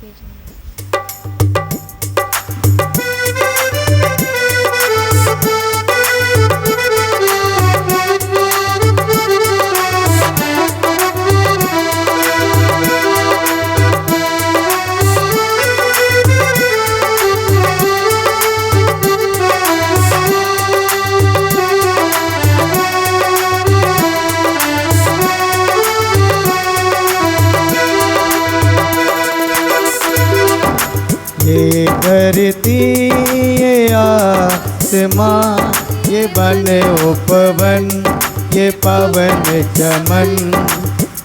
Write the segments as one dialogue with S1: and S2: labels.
S1: ये धरती ये आसमां ये वन उपवन ये पवन चमन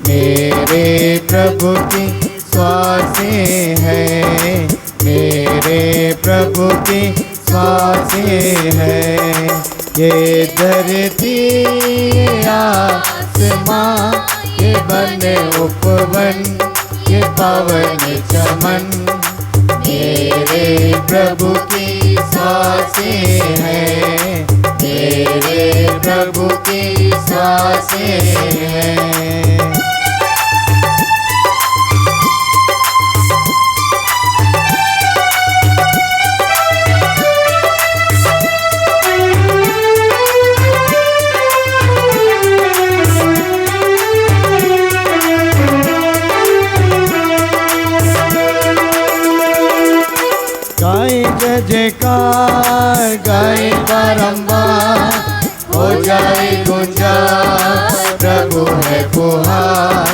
S1: मेरे प्रभु की श्वासें हैं, मेरे प्रभु की श्वासें हैं। ये धरती ये आसमां ये वन उपवन ये पवन चमन मेरे प्रभु की श्वासें हैं, मेरे प्रभु की श्वासें हैं। गाए जय जयकार गाए बारंबार हो जाए गुंजार प्रभु है पुहार।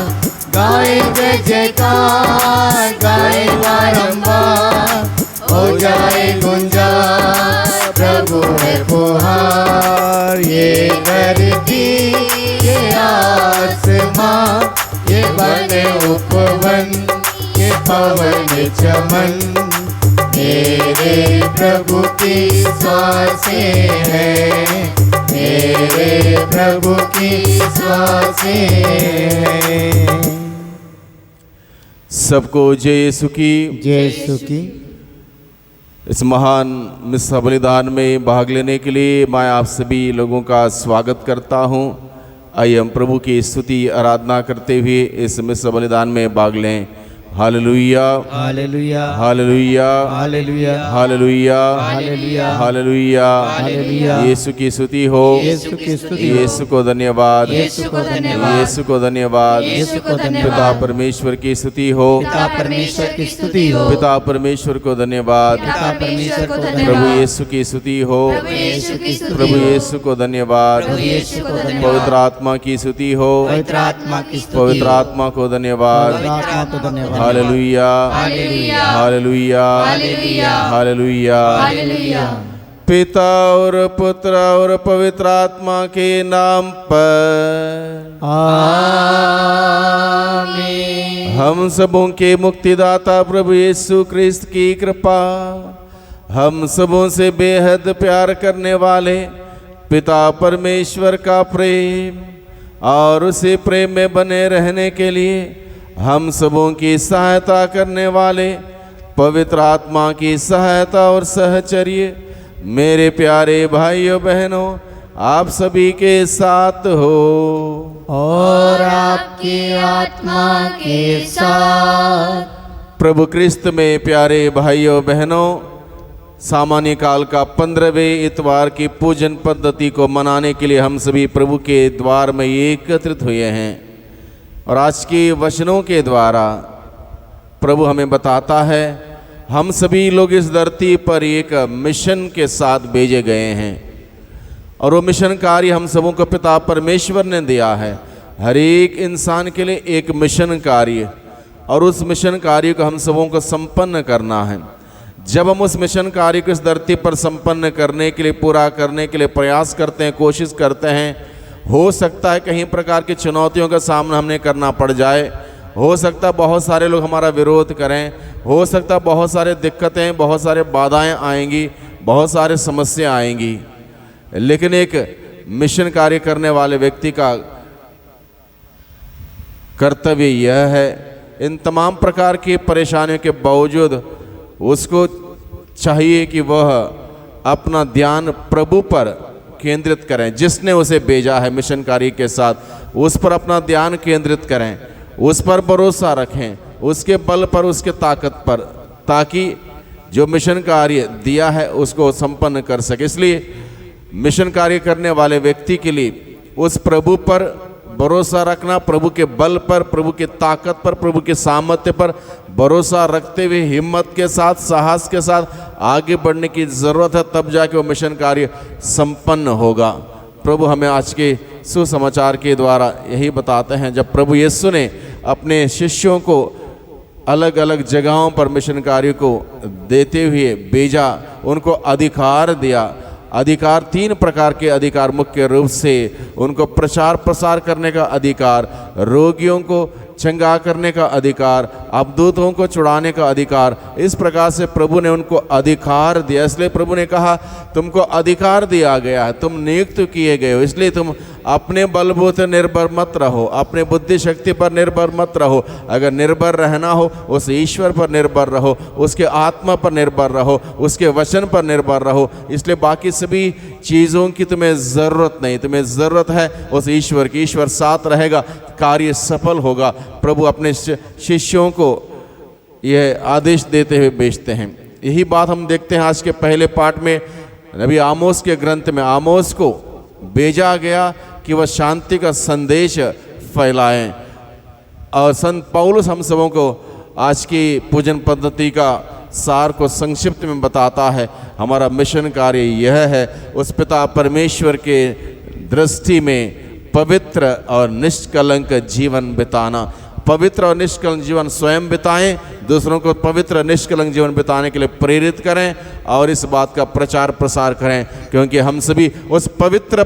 S1: गाए जय जयकार गाए बारंबार हो जाए गुंजार प्रभु है पुहार। ये धरती ये आसमां ये वन उपवन ये पवन चमन मेरे प्रभु की श्वासें हैं, मेरे प्रभु की श्वासें हैं।
S2: सबको जय यीशु की।
S1: जय यीशु की।
S2: इस महान मिस्सा बलिदान में भाग लेने के लिए मैं आप सभी लोगों का स्वागत करता हूं। आइए हम प्रभु की स्तुति आराधना करते हुए इस मिस्सा बलिदान में भाग लें। Hallelujah
S1: hallelujah
S2: hallelujah
S1: hallelujah
S2: hallelujah
S1: hallelujah
S2: hallelujah
S1: hallelujah.
S2: यीशु की स्तुति हो,
S1: यीशु की स्तुति हो,
S2: यीशु को धन्यवाद,
S3: यीशु को धन्यवाद,
S2: यीशु को धन्यवाद,
S3: यीशु को धन्यवाद।
S2: पिता परमेश्वर की स्तुति हो,
S3: पिता परमेश्वर की स्तुति हो,
S2: पिता परमेश्वर को धन्यवाद,
S3: पिता परमेश्वर को
S2: प्रभु
S3: धन्यवाद,
S2: यीशु की स्तुति हो,
S3: प्रभु यीशु की स्तुति
S2: प्रभु
S3: हो,
S2: यीशु को धन्यवाद,
S3: प्रभु यीशु को धन्यवाद,
S2: पवित्र आत्मा की स्तुति हो,
S1: पवित्र आत्मा की स्तुति
S2: पवित्र
S1: हो,
S2: आत्मा को धन्यवाद।
S1: पवित्र आत्मा को धन्यवाद।
S2: Hallelujah
S3: hallelujah
S2: hallelujah
S3: hallelujah
S2: hallelujah.
S3: Hallelujah.
S2: पिता और पुत्र और पवित्र आत्मा के नाम पर
S1: आमीन।
S2: हम सबों के मुक्तिदाता प्रभु यीशु ख्रिस्त की कृपा, हम सबों से बेहद प्यार करने वाले पिता परमेश्वर का प्रेम और उसी प्रेम में बने रहने के लिए हम सबों की सहायता करने वाले पवित्र आत्मा की सहायता और सहचर्य मेरे प्यारे भाइयों बहनों आप सभी के साथ हो
S1: और आपकी आत्मा के साथ।
S2: प्रभु क्रिस्त में प्यारे भाइयों बहनों, सामान्य काल का 15वें इतवार की पूजन पद्धति को मनाने के लिए हम सभी प्रभु के द्वार में एकत्रित हुए हैं और आज के वचनों के द्वारा प्रभु हमें बताता है हम सभी लोग इस धरती पर एक मिशन के साथ भेजे गए हैं और वो मिशन कार्य हम सबों को पिता परमेश्वर ने दिया है। हर एक इंसान के लिए एक मिशन कार्य और उस मिशन कार्य को हम सबों को संपन्न करना है। जब हम उस मिशन कार्य को इस धरती पर संपन्न करने के लिए, पूरा करने के लिए प्रयास करते हैं, कोशिश करते हैं, हो सकता है कहीं प्रकार की चुनौतियों का सामना हमने करना पड़ जाए, हो सकता है बहुत सारे लोग हमारा विरोध करें, हो सकता है बहुत सारे दिक्कतें, बहुत सारे बाधाएं आएंगी, बहुत सारे समस्या आएंगी, लेकिन एक मिशन कार्य करने वाले व्यक्ति का कर्तव्य यह है इन तमाम प्रकार की परेशानियों के बावजूद उसको चाहिए कि वह अपना ध्यान प्रभु पर केंद्रित करें, जिसने उसे भेजा है मिशन कार्य के साथ, उस पर अपना ध्यान केंद्रित करें, उस पर भरोसा रखें, उसके बल पर, उसके ताकत पर, ताकि जो मिशन कार्य दिया है उसको संपन्न कर सके। इसलिए मिशन कार्य करने वाले व्यक्ति के लिए उस प्रभु पर भरोसा रखना, प्रभु के बल पर, प्रभु की ताकत पर, प्रभु के सामर्थ्य पर भरोसा रखते हुए हिम्मत के साथ, साहस के साथ आगे बढ़ने की ज़रूरत है, तब जाके वो मिशन कार्य संपन्न होगा। प्रभु हमें आज के सुसमाचार के द्वारा यही बताते हैं, जब प्रभु यीशु ने अपने शिष्यों को अलग अलग जगहों पर मिशन कार्य को देते हुए भेजा, उनको अधिकार दिया। अधिकार 3 प्रकार के अधिकार, मुख्य रूप से उनको प्रचार प्रसार करने का अधिकार, रोगियों को चंगा करने का अधिकार, अवधूतों को छुड़ाने का अधिकार। इस प्रकार से प्रभु ने उनको अधिकार दिया। इसलिए प्रभु ने कहा तुमको अधिकार दिया गया है, तुम नियुक्त किए गए हो, इसलिए तुम अपने बलबूते निर्भर मत रहो, अपने बुद्धि शक्ति पर निर्भर मत रहो। अगर निर्भर रहना हो उस ईश्वर पर निर्भर रहो, उसके आत्मा पर निर्भर रहो, उसके वचन पर निर्भर रहो। इसलिए बाकी सभी चीज़ों की तुम्हें ज़रूरत नहीं, तुम्हें ज़रूरत है उस ईश्वर की। ईश्वर साथ रहेगा, कार्य सफल होगा। प्रभु अपने शिष्यों को यह आदेश देते हुए भेजते हैं। यही बात हम देखते हैं आज के पहले पाठ में, नबी आमोस के ग्रंथ में आमोस को भेजा गया कि वह शांति का संदेश फैलाएं। और संत पौलुस हम सबों को आज की पूजन पद्धति का सार को संक्षिप्त में बताता है। हमारा मिशन कार्य यह है, उस पिता परमेश्वर के दृष्टि में पवित्र और निष्कलंक जीवन बिताना। पवित्र और निष्कलंक जीवन स्वयं बिताएं, दूसरों को पवित्र और निष्कलंक जीवन बिताने के लिए प्रेरित करें और इस बात का प्रचार प्रसार करें, क्योंकि हम सभी उस पवित्र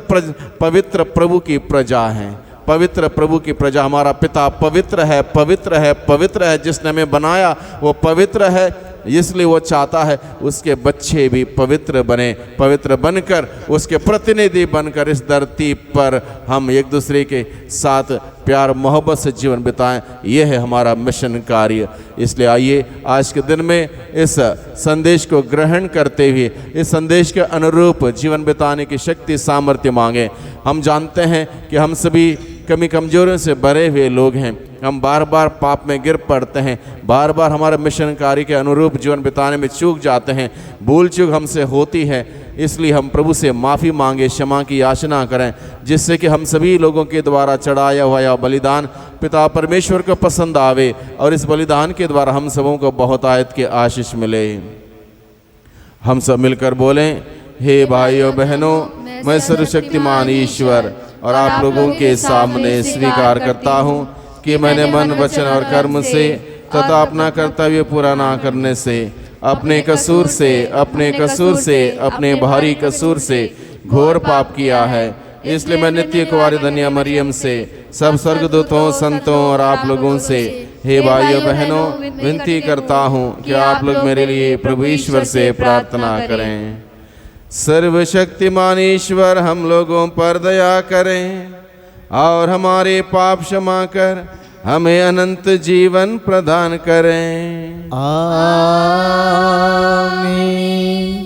S2: प्रभु की प्रजा हैं। पवित्र प्रभु की प्रजा, हमारा पिता पवित्र है, पवित्र है, पवित्र है। जिसने हमें बनाया वो पवित्र है, इसलिए वो चाहता है उसके बच्चे भी पवित्र बने, पवित्र बनकर उसके प्रतिनिधि बनकर इस धरती पर हम एक दूसरे के साथ प्यार मोहब्बत से जीवन बिताएं। यह है हमारा मिशन कार्य। इसलिए आइए आज के दिन में इस संदेश को ग्रहण करते हुए इस संदेश के अनुरूप जीवन बिताने की शक्ति सामर्थ्य मांगें। हम जानते हैं कि हम सभी कमी कमजोरियों से भरे हुए लोग हैं। हम बार बार पाप में गिर पड़ते हैं, बार बार हमारे मिशन कार्य के अनुरूप जीवन बिताने में चूक जाते हैं, भूल चूक हमसे होती है। इसलिए हम प्रभु से माफ़ी मांगे, क्षमा की याचना करें, जिससे कि हम सभी लोगों के द्वारा चढ़ाया हुआ बलिदान पिता परमेश्वर को पसंद आवे और इस बलिदान के द्वारा हम सबों को बहुतायत के आशीष मिले। हम सब मिलकर बोलें, हे भाइयों बहनों, मैं सर्वशक्तिमान ईश्वर और आप लोगों के सामने स्वीकार करता हूँ कि मैंने मन, वचन और कर्म से तथा अपना कर्तव्य पूरा ना करने से, अपने कसूर से, अपने भारी कसूर से घोर पाप किया है। इसलिए मैं नित्य कुंवारी धन्य मरियम से, सब स्वर्गदूतों, संतों और आप लोगों से, हे भाइयों बहनों, विनती करता हूँ कि आप लोग मेरे लिए प्रभु ईश्वर से प्रार्थना करें। सर्वशक्तिमान ईश्वर हम लोगों पर दया करें और हमारे पाप क्षमा कर हमें अनंत जीवन प्रदान करें।
S1: आमीन।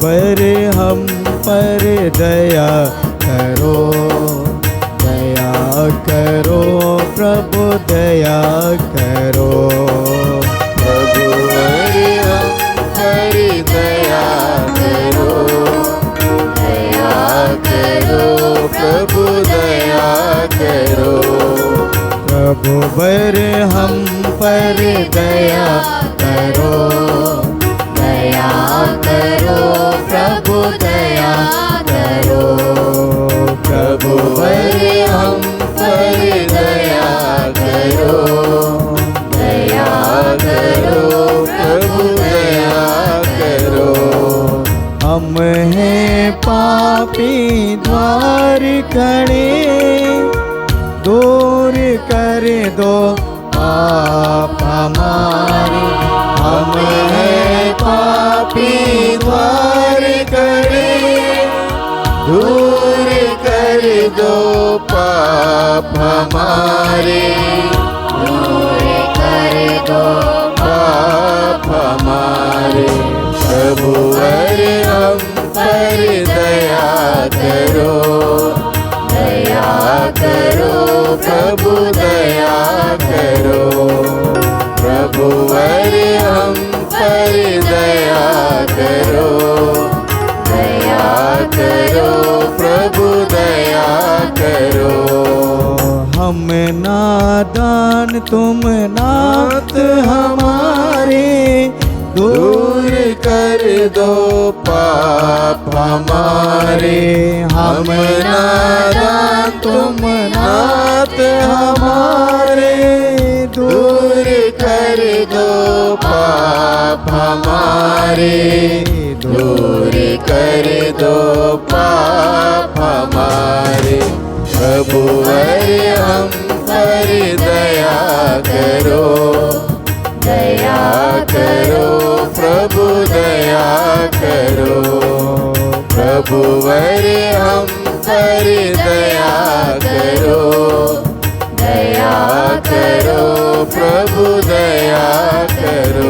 S1: पर हम पर दया करो, दया करो प्रभु, दया करो।
S2: प्रभु हम पर दया करो, दया करो प्रभु, दया करो।
S1: प्रभु पर हम पर दया करो, दया करो प्रभु, दया करो। प्रभु पर हम पर दया करो, दया करो प्रभु, दया करो। हम हैं पापी द्वार खड़े, दूर कर दो पाप हमारे। हम हैं पापी द्वार करे, दूर कर दो पाप हमारे,
S3: दूर कर दो
S1: पाप हमारे। प्रभु अरे हम पर दया करो, दया करो प्रभु दया करो। प्रभु अरे हम पर दया करो, दया करो प्रभु दया करो। हम नादान तुम नाथ हमारे, दूर कर दो पाप हमारे। हम नादान तुम नाथ हमारे, दूर कर दो पाप हमारे, दूर कर दो पाप हमारे। प्रभु अरे हम पर दया करो, दया करो प्रभु दया करो। प्रभु अरे हम पर दया करो, दया करो प्रभु दया करो।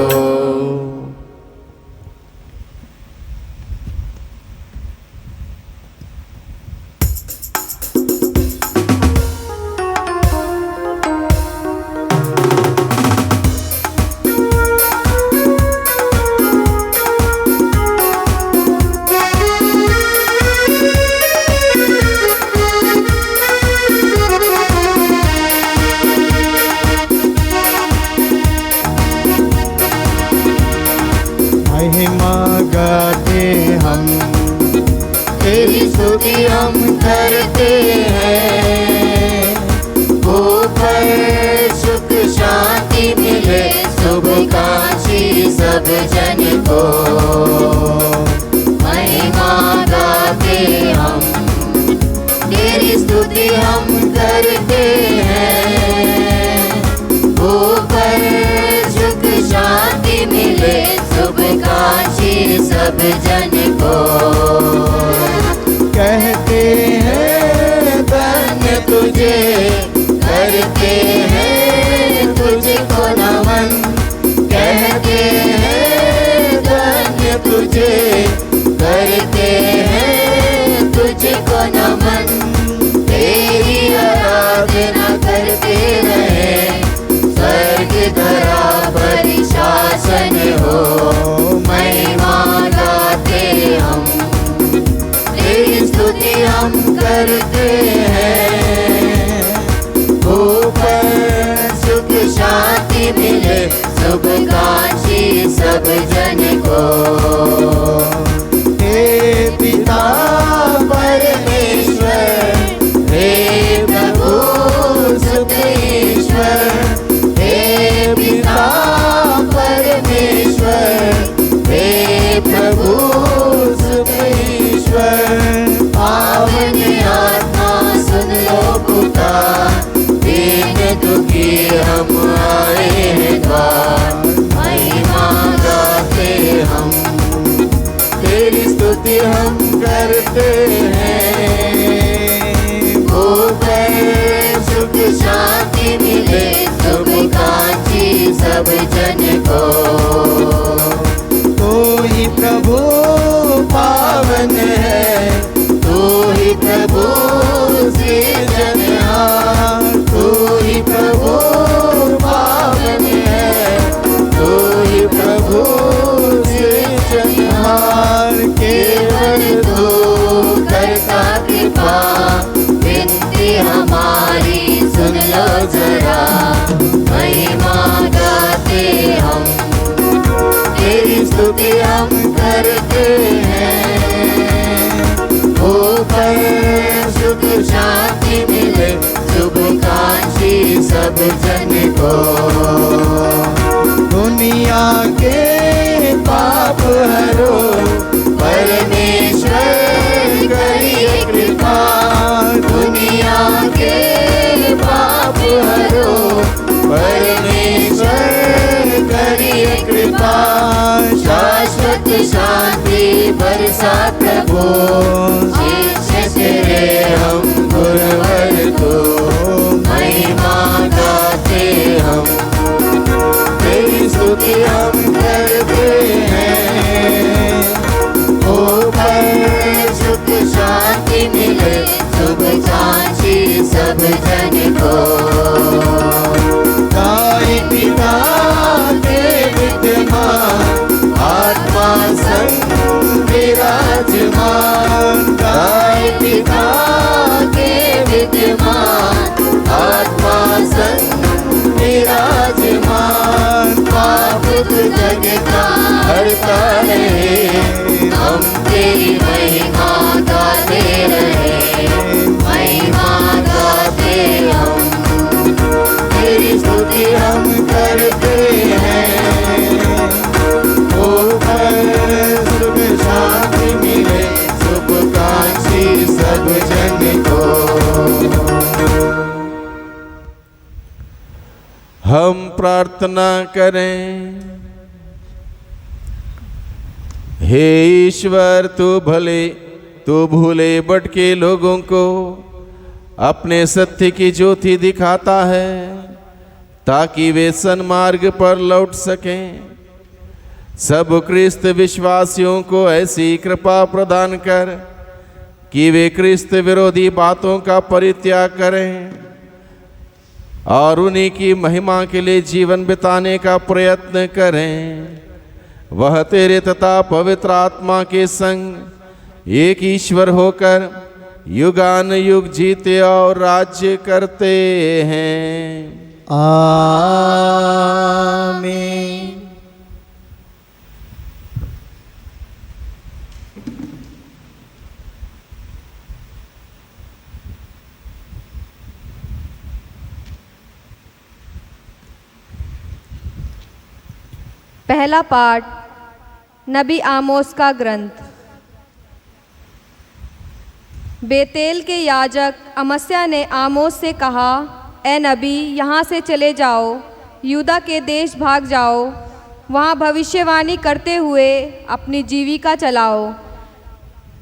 S1: महिमा गाते हम, तेरी स्तुति हम करते हैं। ऊपर सुख शांति मिले शुभकांक्षी सब जन को। महिमा गाते हम, तेरी स्तुति हम करते हैं। ऊपर सुख शांति मिले शुभकांक्षी सब जन को। कहते हैं धन्य तुझे, करते हैं तुझको नमन। कहते हैं धन्य तुझे, करते हैं तुझको नमन। तेरी आराधना करते रहे, स्वर्ग धरा पर शासन हो। महिमा गाते हम, तेरी स्तुति हम करते हैं। ऊपर सुख शांति मिले शुभकांक्षी सब जन को। हे पिता परमेश्वर, हे प्रभु सुत ईश्वर, हे पिता परमेश्वर, हे प्रभु सुत ईश्वर। पावन आत्मा सुन लो पुकार, दीन दुखी हम आए हैं द्वार। महिमा गाते हम, तेरी स्तुति हम करते हैं। ऊपर सुख शांति मिले शुभकांक्षी सब जन को। तू ही प्रभु पावन है, तू ही प्रभु सृजनहार। तू ही प्रभु पावन है, तू ही प्रभु सृजनहार। केवल तू करता कृपा, विनती हमारी सुन लो जरा। महिमा गाते हम, तेरी स्तुति हम करते हैं। ऊपर सुख शांति मिले शुभकांक्षी सब जन को। दुनिया के पाप हरो, परमेश्वर करिए कृपा। दुनिया के पाप हरो, परमेश्वर करिए कृपा।
S3: शांति बरसा प्रभु, शीश तेरे हम
S1: गुरुवर तो
S3: महिमा गाते हम,
S1: तेरी स्तुति हम करते हैं। ऊपर
S3: सुख शांति मिले, शुभ साक्षी सब जन को।
S1: गाय पिता के विद्यमान, आत्मा संग विराजमान। गाय पिता
S3: के विद्यमान,
S1: आत्मा संग विराजमान।
S3: पाप जगता
S1: हरता रहे,
S3: हम तेरी महिमा गाते रहे, महिमा गाते हम,
S1: तेरी स्तुति हम करते हैं। ऊपर सुख शांति मिले, शुभकांक्षी सब जन को।
S2: हम प्रार्थना करें। हे ईश्वर, तू भूले भटके लोगों को अपने सत्य की ज्योति दिखाता है, ताकि वे सन्मार्ग पर लौट सकें। सब क्रिस्त विश्वासियों को ऐसी कृपा प्रदान कर कि वे क्रिस्त विरोधी बातों का परित्याग करें और उन्हीं की महिमा के लिए जीवन बिताने का प्रयत्न करें। वह तेरे तथा पवित्र आत्मा के संग एक ईश्वर होकर युगान युग जीते और राज्य करते हैं।
S1: आमीन।
S4: पहला पाठ नबी आमोस का ग्रंथ। बेतेल के याजक अमस्या ने आमोस से कहा, ए नबी, यहाँ से चले जाओ, यूदा के देश भाग जाओ, वहाँ भविष्यवाणी करते हुए अपनी जीविका चलाओ।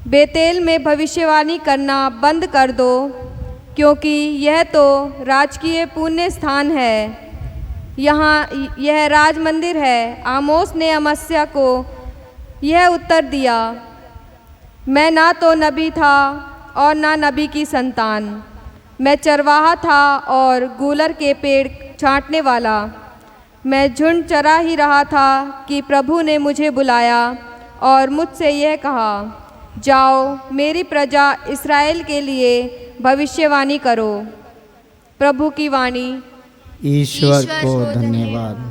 S4: बेतेल में भविष्यवाणी करना बंद कर दो, क्योंकि यह तो राजकीय पुण्य स्थान है, यहाँ यह राज मंदिर है। आमोस ने अमस्या को यह उत्तर दिया, मैं ना तो नबी था और ना नबी की संतान, मैं चरवाहा था और गूलर के पेड़ छांटने वाला। मैं झुंड चरा ही रहा था कि प्रभु ने मुझे बुलाया और मुझसे यह कहा, जाओ, मेरी प्रजा इस्राएल के लिए भविष्यवाणी करो। प्रभु की वाणी।
S1: ईश्वर को धन्यवाद।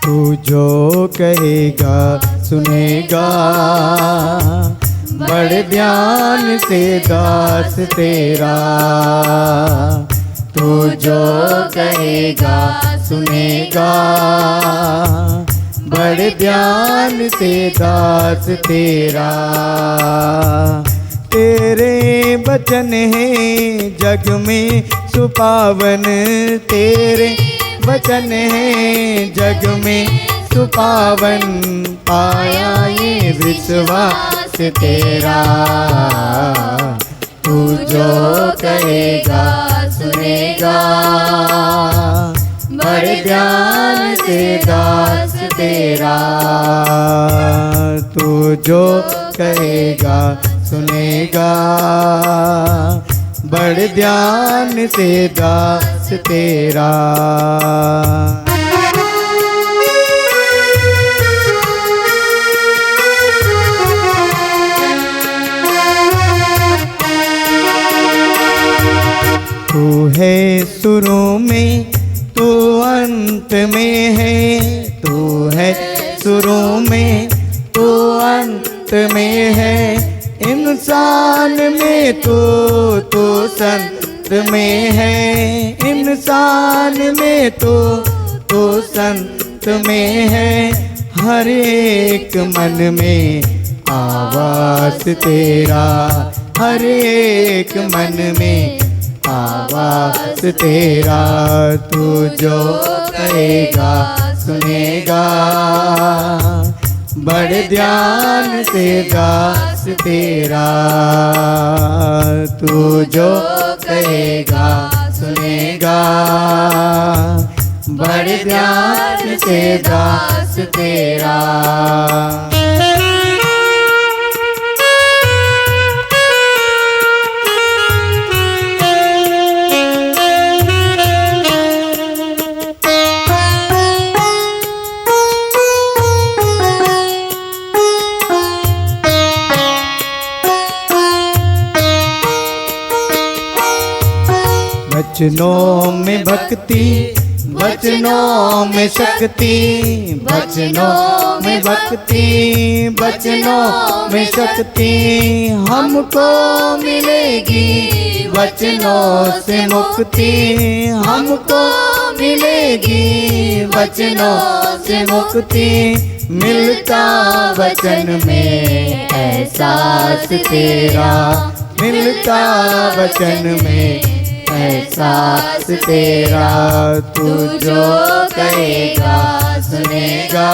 S1: तू जो कहेगा सुनेगा, बड़े ध्यान से दास तेरा। तू जो कहेगा सुनेगा, बड़े ध्यान से दास तेरा। तेरे वचन है जग में सुपावन, तेरे वचन है जग में सुपावन। पाया ये विश्वास तेरा, तू जो कहेगा सुनेगा, बड़े ध्यान से दास तेरा। तू जो कहेगा सुनेगा, बड़े ध्यान से दास तेरा। तू है शुरू में, तू अंत में है। तू है शुरू में, तू अंत में है। इन इंसान में तो संत में है, इंसान में तो संत में है। हर एक मन में आवाज तेरा, हर एक मन में आवाज तेरा। तू जो कहेगा सुनेगा, बड़े ध्यान से दास तेरा। तू जो कहेगा सुनेगा, बड़े ध्यान से दास तेरा। वचनों में भक्ति, वचनों में शक्ति, वचनों में भक्ति, वचनों में शक्ति हमको मिलेगी। वचनों से मुक्ति हमको मिलेगी, वचनों से मुक्ति। मिलता वचन में एहसास तेरा, मिलता वचन में एहसास तेरा। तू जो कहेगा सुनेगा,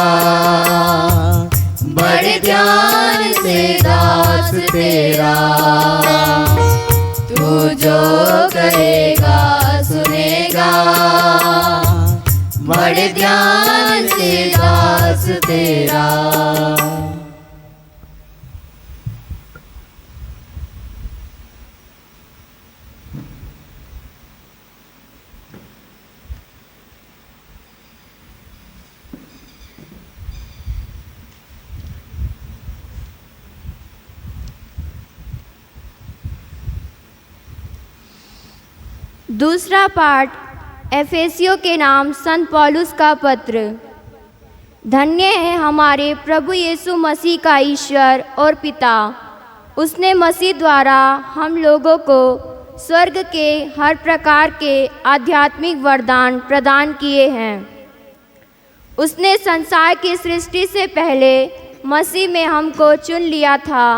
S1: बड़े ध्यान से दास तेरा। तू जो कहेगा सुनेगा, बड़े ध्यान से दास तेरा।
S5: दूसरा पाठ एफेसियों के नाम संत पौलुस का पत्र। धन्य है हमारे प्रभु यीशु मसीह का ईश्वर और पिता। उसने मसीह द्वारा हम लोगों को स्वर्ग के हर प्रकार के आध्यात्मिक वरदान प्रदान किए हैं। उसने संसार की सृष्टि से पहले मसीह में हमको चुन लिया था,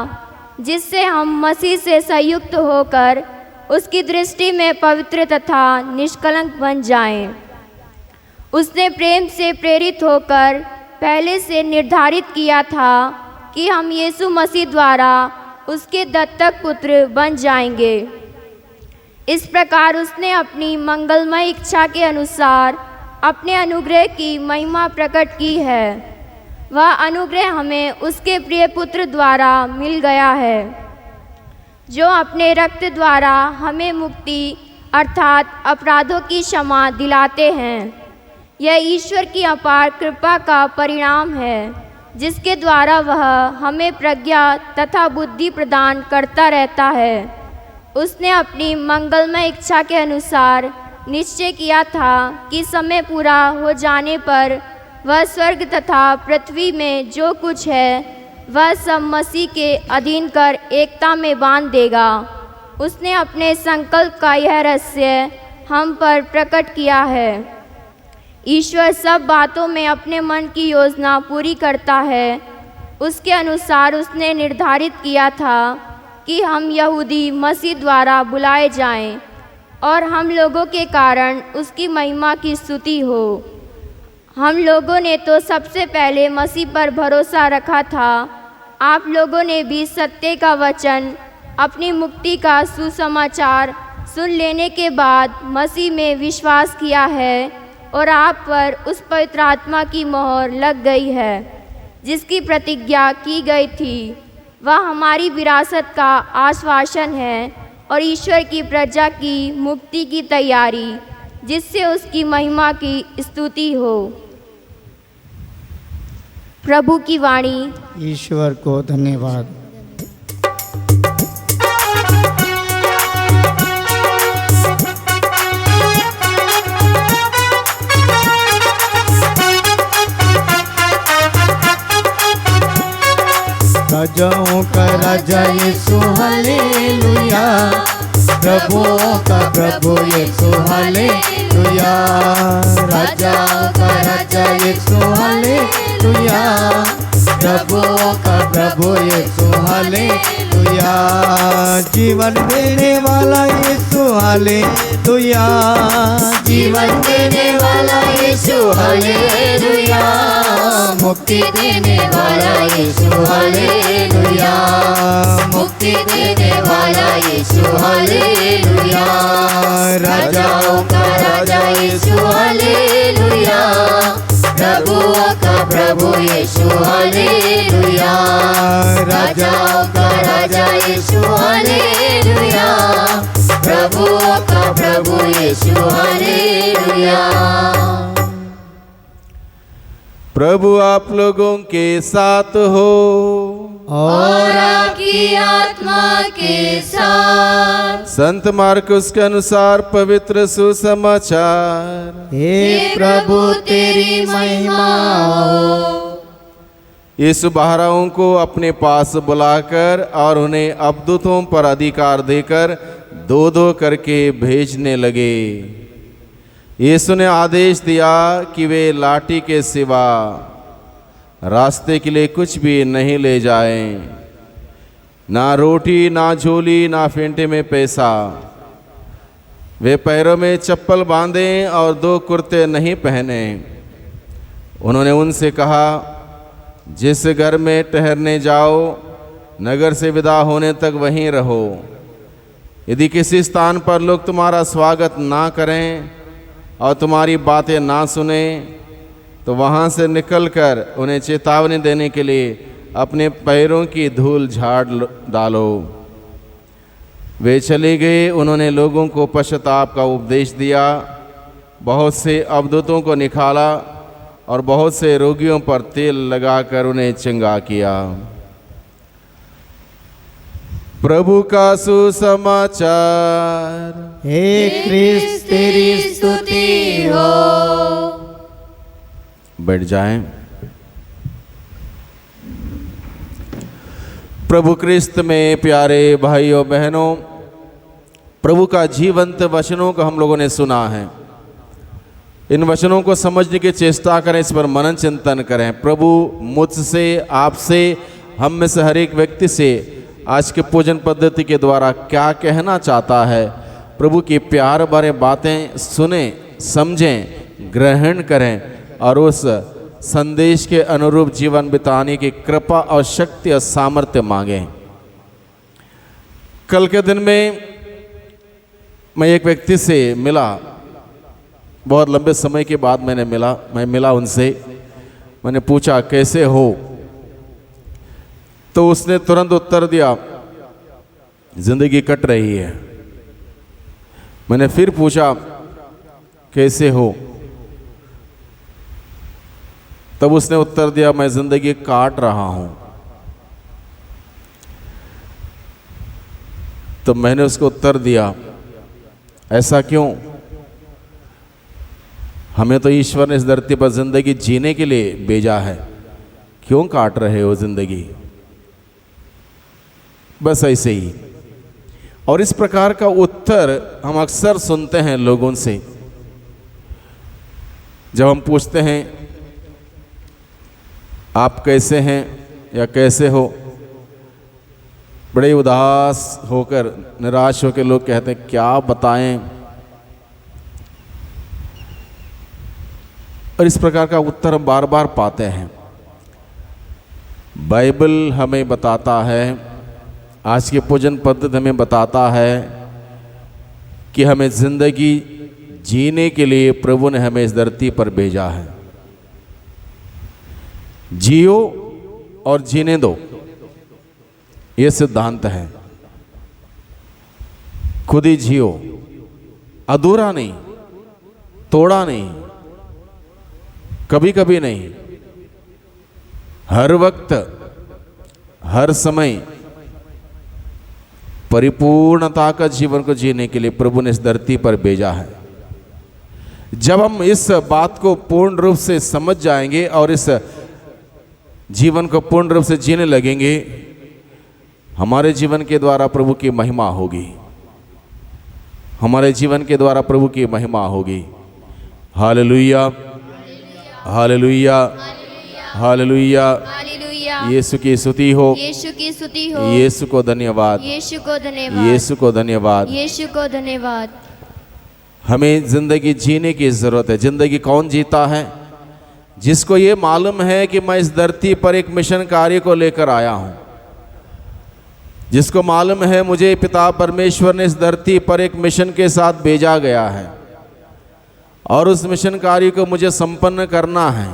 S5: जिससे हम मसीह से संयुक्त होकर उसकी दृष्टि में पवित्र तथा निष्कलंक बन जाएं। उसने प्रेम से प्रेरित होकर पहले से निर्धारित किया था कि हम यीशु मसीह द्वारा उसके दत्तक पुत्र बन जाएंगे। इस प्रकार उसने अपनी मंगलमय इच्छा के अनुसार अपने अनुग्रह की महिमा प्रकट की है। वह अनुग्रह हमें उसके प्रिय पुत्र द्वारा मिल गया है, जो अपने रक्त द्वारा हमें मुक्ति अर्थात अपराधों की क्षमा दिलाते हैं। यह ईश्वर की अपार कृपा का परिणाम है, जिसके द्वारा वह हमें प्रज्ञा तथा बुद्धि प्रदान करता रहता है। उसने अपनी मंगलमय इच्छा के अनुसार निश्चय किया था कि समय पूरा हो जाने पर वह स्वर्ग तथा पृथ्वी में जो कुछ है वह सब मसीह के अधीन कर एकता में बांध देगा। उसने अपने संकल्प का यह रहस्य हम पर प्रकट किया है। ईश्वर सब बातों में अपने मन की योजना पूरी करता है। उसके अनुसार उसने निर्धारित किया था कि हम यहूदी मसीह द्वारा बुलाए जाएं और हम लोगों के कारण उसकी महिमा की स्तुति हो। हम लोगों ने तो सबसे पहले मसीह पर भरोसा रखा था। आप लोगों ने भी सत्य का वचन, अपनी मुक्ति का सुसमाचार सुन लेने के बाद मसीह में विश्वास किया है और आप पर उस पवित्र आत्मा की मोहर लग गई है, जिसकी प्रतिज्ञा की गई थी। वह हमारी विरासत का आश्वासन है और ईश्वर की प्रजा की मुक्ति की तैयारी, जिससे उसकी महिमा की स्तुति हो। प्रभु की वाणी।
S1: ईश्वर को धन्यवाद। सजाऊं कर राजा यीशु हालेलुया, प्रभुओं का प्रभु यीशु हालेलुया, राजाओं का राजा यीशु हालेलुया, प्रभुओं का प्रभु यीशु हालेलुया, जीवन देने वाला यीशु हालेलुया,
S3: जीवन देने वाला यीशु हालेलुया, मुक्ति देने वाला यीशु हालेलुया, मुक्ति देने वाला यीशु हालेलुया, राजाओं का राजा यीशु हालेलुया, प्रभुओं का प्रभु यीशु हालेलुया, राजाओं का राजा यीशु हालेलुया, प्रभुओं का प्रभु यीशु हालेलुया।
S2: प्रभु आप लोगों के साथ हो
S3: और आपकी आत्मा के साथ।
S2: संत मार्कुस के अनुसार पवित्र सुसमाचार।
S1: हे प्रभु तेरी महिमा हो।
S2: यीशु बारहों को अपने पास बुलाकर और उन्हें अबदूतों पर अधिकार देकर दो दो करके भेजने लगे। यीशु ने आदेश दिया कि वे लाठी के सिवा रास्ते के लिए कुछ भी नहीं ले जाएं, ना रोटी, ना झोली, ना फेंटे में पैसा। वे पैरों में चप्पल बांधें और 2 कुर्ते नहीं पहने। उन्होंने उनसे कहा, जिस घर में ठहरने जाओ, नगर से विदा होने तक वहीं रहो। यदि किसी स्थान पर लोग तुम्हारा स्वागत ना करें और तुम्हारी बातें ना सुने, तो वहाँ से निकलकर उन्हें चेतावनी देने के लिए अपने पैरों की धूल झाड़ डालो। वे चले गए। उन्होंने लोगों को पश्चाताप का उपदेश दिया, बहुत से अवधूतों को निकाला और बहुत से रोगियों पर तेल लगाकर उन्हें चंगा किया। प्रभु का सुसमाचार।
S1: हे क्रिस्त तेरी स्तुति हो।
S2: बैठ जाएं। प्रभु क्रिस्त में प्यारे भाइयों बहनों, प्रभु का जीवंत वचनों को हम लोगों ने सुना है। इन वचनों को समझने की चेष्टा करें, इस पर मनन चिंतन करें। प्रभु मुझसे, आपसे, हम में से हर एक व्यक्ति से आज के पूजन पद्धति के द्वारा क्या कहना चाहता है। प्रभु की प्यार भरे बातें सुने, समझें, ग्रहण करें और उस संदेश के अनुरूप जीवन बिताने की कृपा और शक्ति और सामर्थ्य मांगें। कल के दिन में मैं एक व्यक्ति से मिला, बहुत लंबे समय के बाद मैं मिला उनसे। मैंने पूछा कैसे हो, तो उसने तुरंत उत्तर दिया, जिंदगी कट रही है। मैंने फिर पूछा कैसे हो, तब उसने उत्तर दिया, मैं जिंदगी काट रहा हूं। तो मैंने उसको उत्तर दिया, ऐसा क्यों? हमें तो ईश्वर ने इस धरती पर जिंदगी जीने के लिए भेजा है, क्यों काट रहे हो जिंदगी? बस ऐसे ही। और इस प्रकार का उत्तर हम अक्सर सुनते हैं लोगों से। जब हम पूछते हैं आप कैसे हैं या कैसे हो, बड़े उदास होकर, निराश होकर लोग कहते हैं क्या बताएं। और इस प्रकार का उत्तर हम बार बार पाते हैं। बाइबल हमें बताता है, आज की पूजन पद्धति हमें बताता है कि हमें जिंदगी जीने के लिए प्रभु ने हमें इस धरती पर भेजा है। जियो और जीने दो, ये सिद्धांत है। खुद ही जियो, अधूरा नहीं, तोड़ा नहीं, कभी कभी नहीं, हर वक्त, हर समय परिपूर्णता का जीवन को जीने के लिए प्रभु ने इस धरती पर भेजा है। जब हम इस बात को पूर्ण रूप से समझ जाएंगे और इस जीवन को पूर्ण रूप से जीने लगेंगे, हमारे जीवन के द्वारा प्रभु की महिमा होगी, हमारे जीवन के द्वारा प्रभु की महिमा होगी। Hallelujah, hallelujah, hallelujah.
S5: हालेलुया।
S2: यीशु की स्तुति हो,
S5: यीशु की स्तुति हो।
S2: यीशु को धन्यवाद,
S5: यीशु को धन्यवाद।
S2: यीशु को धन्यवाद।
S5: यीशु को धन्यवाद।
S2: हमें जिंदगी जीने की जरूरत है। जिंदगी कौन जीता है? जिसको ये मालूम है कि मैं इस धरती पर एक मिशन कार्य को लेकर आया हूं, जिसको मालूम है मुझे पिता परमेश्वर ने इस धरती पर एक मिशन के साथ भेजा गया है और उस मिशन कार्य को मुझे संपन्न करना है।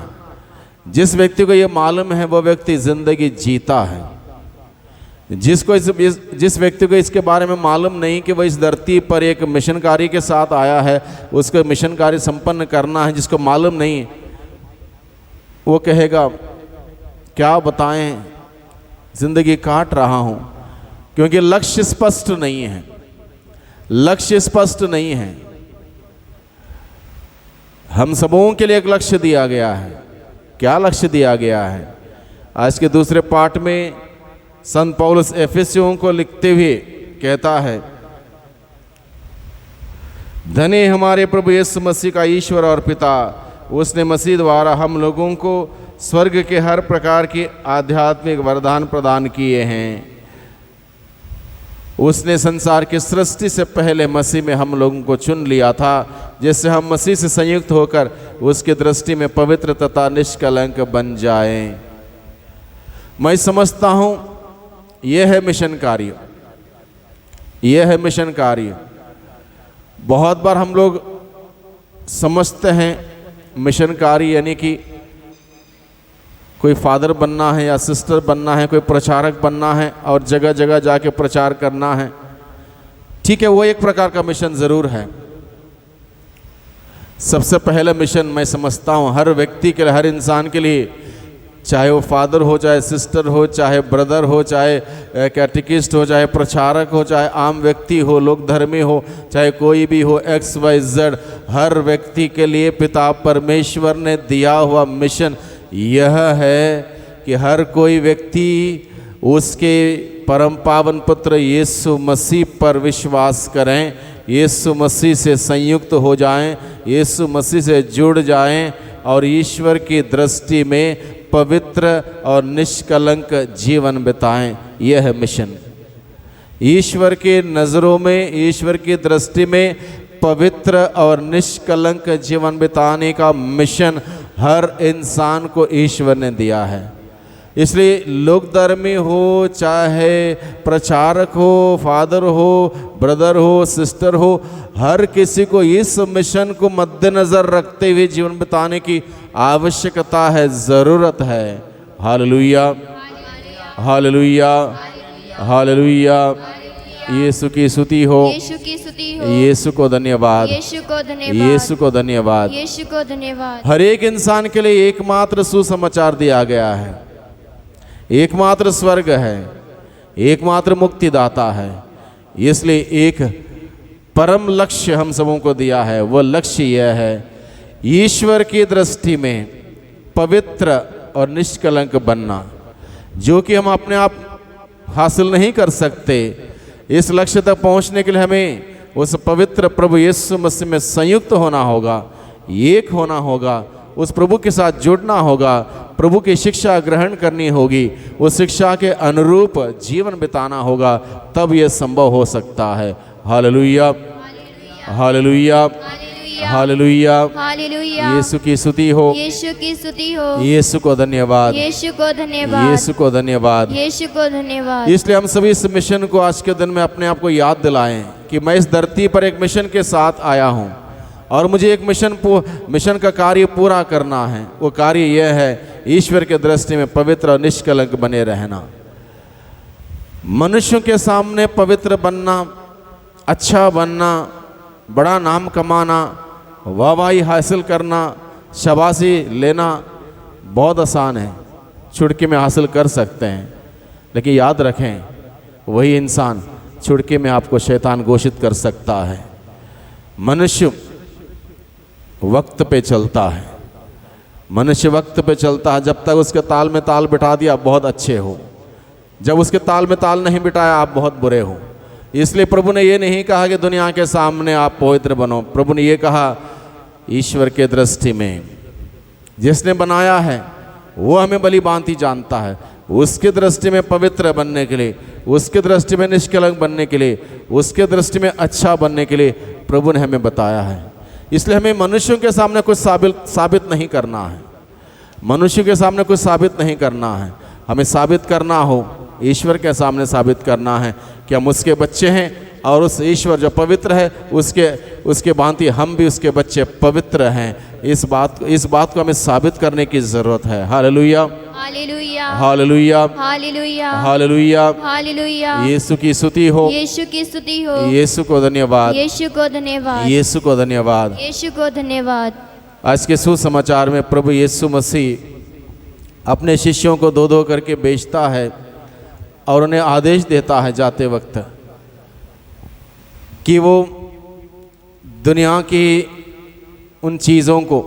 S2: जिस व्यक्ति को ये मालूम है वो व्यक्ति जिंदगी जीता है। जिस व्यक्ति को इसके बारे में मालूम नहीं कि वह इस धरती पर एक मिशन कार्य के साथ आया है, उसको मिशन कार्य संपन्न करना है, जिसको मालूम नहीं, वो कहेगा क्या बताएं, जिंदगी काट रहा हूं, क्योंकि लक्ष्य स्पष्ट नहीं है। लक्ष्य स्पष्ट नहीं है। हम सबों के लिए एक लक्ष्य दिया गया है। क्या लक्ष्य दिया गया है? आज के दूसरे पाठ में संत पौलुस एफेसियों को लिखते हुए कहता है, धन्य हमारे प्रभु यीशु मसीह का ईश्वर और पिता, उसने मसीह द्वारा हम लोगों को स्वर्ग के हर प्रकार के आध्यात्मिक वरदान प्रदान किए हैं। उसने संसार की सृष्टि से पहले मसीह में हम लोगों को चुन लिया था, जिससे हम मसीह से संयुक्त होकर उसकी दृष्टि में पवित्र तथा निष्कलंक बन जाएं। मैं समझता हूं यह है मिशन कार्य, यह है मिशन कार्य। बहुत बार हम लोग समझते हैं मिशन कार्य यानी कि कोई फादर बनना है या सिस्टर बनना है, कोई प्रचारक बनना है और जगह जगह जाके प्रचार करना है। ठीक है, वो एक प्रकार का मिशन ज़रूर है। सबसे पहला मिशन मैं समझता हूँ हर व्यक्ति के लिए, हर इंसान के लिए, चाहे वो फादर हो, चाहे सिस्टर हो, चाहे ब्रदर हो, चाहे कैटेकिस्ट हो, चाहे प्रचारक हो, चाहे आम व्यक्ति हो, लोक धर्मी हो, चाहे कोई भी हो, XYZ, हर व्यक्ति के लिए पिता परमेश्वर ने दिया हुआ मिशन यह है कि हर कोई व्यक्ति उसके परम पावन पुत्र यीशु मसीह पर विश्वास करें, यीशु मसीह से संयुक्त हो जाएं, यीशु मसीह से जुड़ जाएं और ईश्वर की दृष्टि में पवित्र और निष्कलंक जीवन बिताएं। यह है मिशन। ईश्वर के नज़रों में, ईश्वर की दृष्टि में पवित्र और निष्कलंक जीवन बिताने का मिशन हर इंसान को ईश्वर ने दिया है। इसलिए लोकधर्मी हो, चाहे प्रचारक हो, फादर हो, ब्रदर हो, सिस्टर हो, हर किसी को इस मिशन को मद्देनज़र रखते हुए जीवन बिताने की आवश्यकता है, ज़रूरत है। Hallelujah, hallelujah, hallelujah. यीशु की स्तुति हो,
S5: यीशु की स्तुति हो।
S2: यीशु को धन्यवाद,
S5: यीशु को धन्यवाद।
S2: यीशु को धन्यवाद।
S5: यीशु को धन्यवाद।
S2: हर एक इंसान के लिए एकमात्र सुसमाचार दिया गया है, एकमात्र स्वर्ग है, एकमात्र मुक्तिदाता है। इसलिए एक परम लक्ष्य हम सबों को दिया है। वो लक्ष्य यह है, ईश्वर की दृष्टि में पवित्र और निष्कलंक बनना, जो कि हम अपने आप हासिल नहीं कर सकते। इस लक्ष्य तक पहुंचने के लिए हमें उस पवित्र प्रभु यीशु मसीह में संयुक्त होना होगा, एक होना होगा, उस प्रभु के साथ जुड़ना होगा, प्रभु की शिक्षा ग्रहण करनी होगी, उस शिक्षा के अनुरूप जीवन बिताना होगा, तब यह संभव हो सकता है। Hallelujah, hallelujah, hallelujah.
S5: हालेलुया।
S2: यीशु की स्तुति हो,
S5: यीशु की स्तुति हो।
S2: यीशु को धन्यवाद,
S5: यीशु को धन्यवाद।
S2: यीशु को धन्यवाद।
S5: यीशु को धन्यवाद।
S2: इसलिए हम सभी इस मिशन को आज के दिन में अपने आप को याद दिलाएं कि मैं इस धरती पर एक मिशन के साथ आया हूं और मुझे एक मिशन का कार्य पूरा करना है। वो कार्य यह है, ईश्वर के दृष्टि में पवित्र और निष्कलंक बने रहना, मनुष्यों के सामने पवित्र बनना, अच्छा बनना, बड़ा नाम कमाना, वाहवाही हासिल करना, शाबाशी लेना बहुत आसान है, चुटकी में हासिल कर सकते हैं। लेकिन याद रखें, वही इंसान चुटकी में आपको शैतान घोषित कर सकता है। मनुष्य वक्त पे चलता है, मनुष्य वक्त पे चलता है। जब तक उसके ताल में ताल बिठा दिया बहुत अच्छे हो, जब उसके ताल में ताल नहीं बिठाया आप बहुत बुरे हो। इसलिए प्रभु ने ये नहीं कहा कि दुनिया के सामने आप पवित्र बनो। प्रभु ने ये कहा ईश्वर के दृष्टि में जिसने बनाया है वो हमें भली भांति जानता है। उसके दृष्टि में पवित्र बनने के लिए, उसके दृष्टि में निष्कलंक बनने के लिए, उसके दृष्टि में अच्छा बनने के लिए प्रभु ने हमें बताया है। इसलिए हमें मनुष्यों के सामने कुछ साबित नहीं करना है। मनुष्य के सामने कुछ साबित नहीं करना है। हमें साबित करना हो ईश्वर के सामने साबित करना है कि हम उसके बच्चे हैं और उस ईश्वर जो पवित्र है उसके भांति हम भी उसके बच्चे पवित्र हैं। इस बात को हमें साबित करने की ज़रूरत है। Hallelujah,
S5: hallelujah,
S2: hallelujah,
S5: hallelujah,
S2: hallelujah.
S5: Hallelujah.
S2: यीशु की स्तुति हो,
S5: यीशु की स्तुति हो।
S2: यीशु को धन्यवाद,
S5: यीशु को धन्यवाद,
S2: यीशु को धन्यवाद।
S5: यीशु को धन्यवाद।
S2: आज के सुसमाचार में प्रभु यीशु मसीह अपने शिष्यों को दो दो करके भेजता है और उन्हें आदेश देता है जाते वक्त कि वो दुनिया की उन चीज़ों को,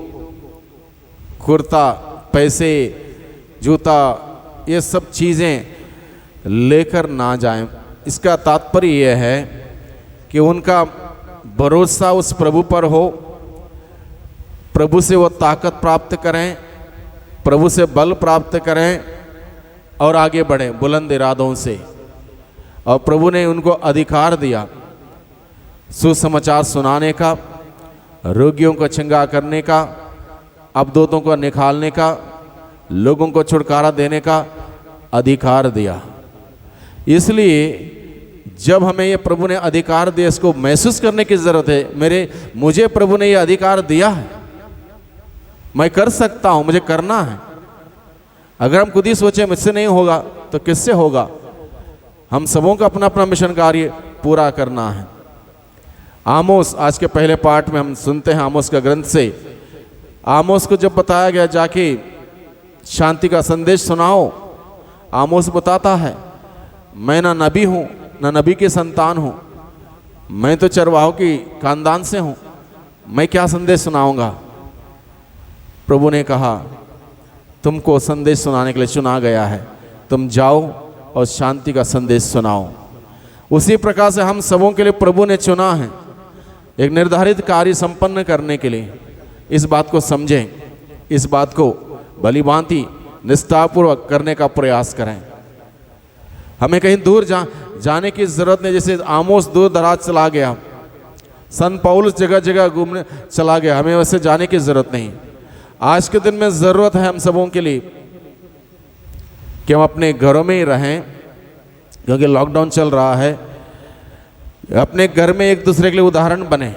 S2: कुर्ता, पैसे, जूता, ये सब चीज़ें लेकर ना जाएं। इसका तात्पर्य यह है कि उनका भरोसा उस प्रभु पर हो, प्रभु से वो ताकत प्राप्त करें, प्रभु से बल प्राप्त करें और आगे बढ़ें बुलंद इरादों से। और प्रभु ने उनको अधिकार दिया सुसमाचार सुनाने का, रोगियों को चंगा करने का, अबदूतों को निकालने का, लोगों को छुटकारा देने का अधिकार दिया। इसलिए जब हमें ये प्रभु ने अधिकार दिया, इसको महसूस करने की ज़रूरत है। मुझे प्रभु ने ये अधिकार दिया है, मैं कर सकता हूँ, मुझे करना है। अगर हम खुद ही सोचें मुझसे नहीं होगा तो किससे होगा? हम सबों का अपना अपना मिशन कार्य पूरा करना है। आमोस, आज के पहले पार्ट में हम सुनते हैं आमोस का ग्रंथ से। आमोस को जब बताया गया जाके शांति का संदेश सुनाओ, आमोस बताता है मैं ना नबी हूँ ना नबी की संतान हूँ, मैं तो चरवाहों की खानदान से हूँ, मैं क्या संदेश सुनाऊंगा? प्रभु ने कहा तुमको संदेश सुनाने के लिए चुना गया है, तुम जाओ और शांति का संदेश सुनाओ। उसी प्रकार से हम सबों के लिए प्रभु ने चुना है एक निर्धारित कार्य संपन्न करने के लिए। इस बात को समझें, इस बात को भली भांति निष्ठापूर्वक करने का प्रयास करें। हमें कहीं दूर जाने की ज़रूरत नहीं। जैसे आमोस दूर दराज चला गया, संत पौलुस जगह जगह घूमने चला गया, हमें वैसे जाने की ज़रूरत नहीं। आज के दिन में ज़रूरत है हम सबों के लिए कि हम अपने घरों में ही रहें, क्योंकि लॉकडाउन चल रहा है। अपने घर में एक दूसरे के लिए उदाहरण बने,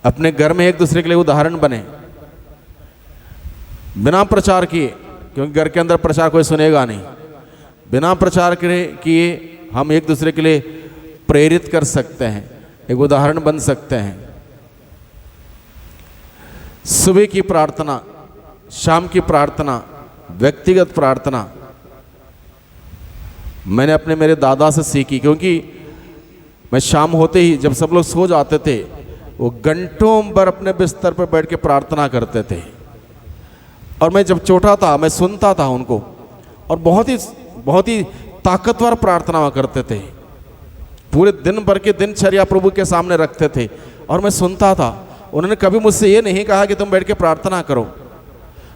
S2: अपने घर में एक दूसरे के लिए उदाहरण बने, बिना प्रचार किए, क्योंकि घर के अंदर प्रचार कोई सुनेगा नहीं। बिना प्रचार किए हम एक दूसरे के लिए प्रेरित कर सकते हैं, एक उदाहरण बन सकते हैं। सुबह की प्रार्थना, शाम की प्रार्थना, व्यक्तिगत प्रार्थना मैंने अपने मेरे दादा से सीखी, क्योंकि मैं शाम होते ही जब सब लोग सो जाते थे, वो घंटों भर अपने बिस्तर पर बैठ के प्रार्थना करते थे। और मैं जब छोटा था मैं सुनता था उनको, और बहुत ही ताकतवर प्रार्थना करते थे। पूरे दिन भर की दिनचर्या प्रभु के सामने रखते थे और मैं सुनता था। उन्होंने कभी मुझसे ये नहीं कहा कि तुम बैठ के प्रार्थना करो।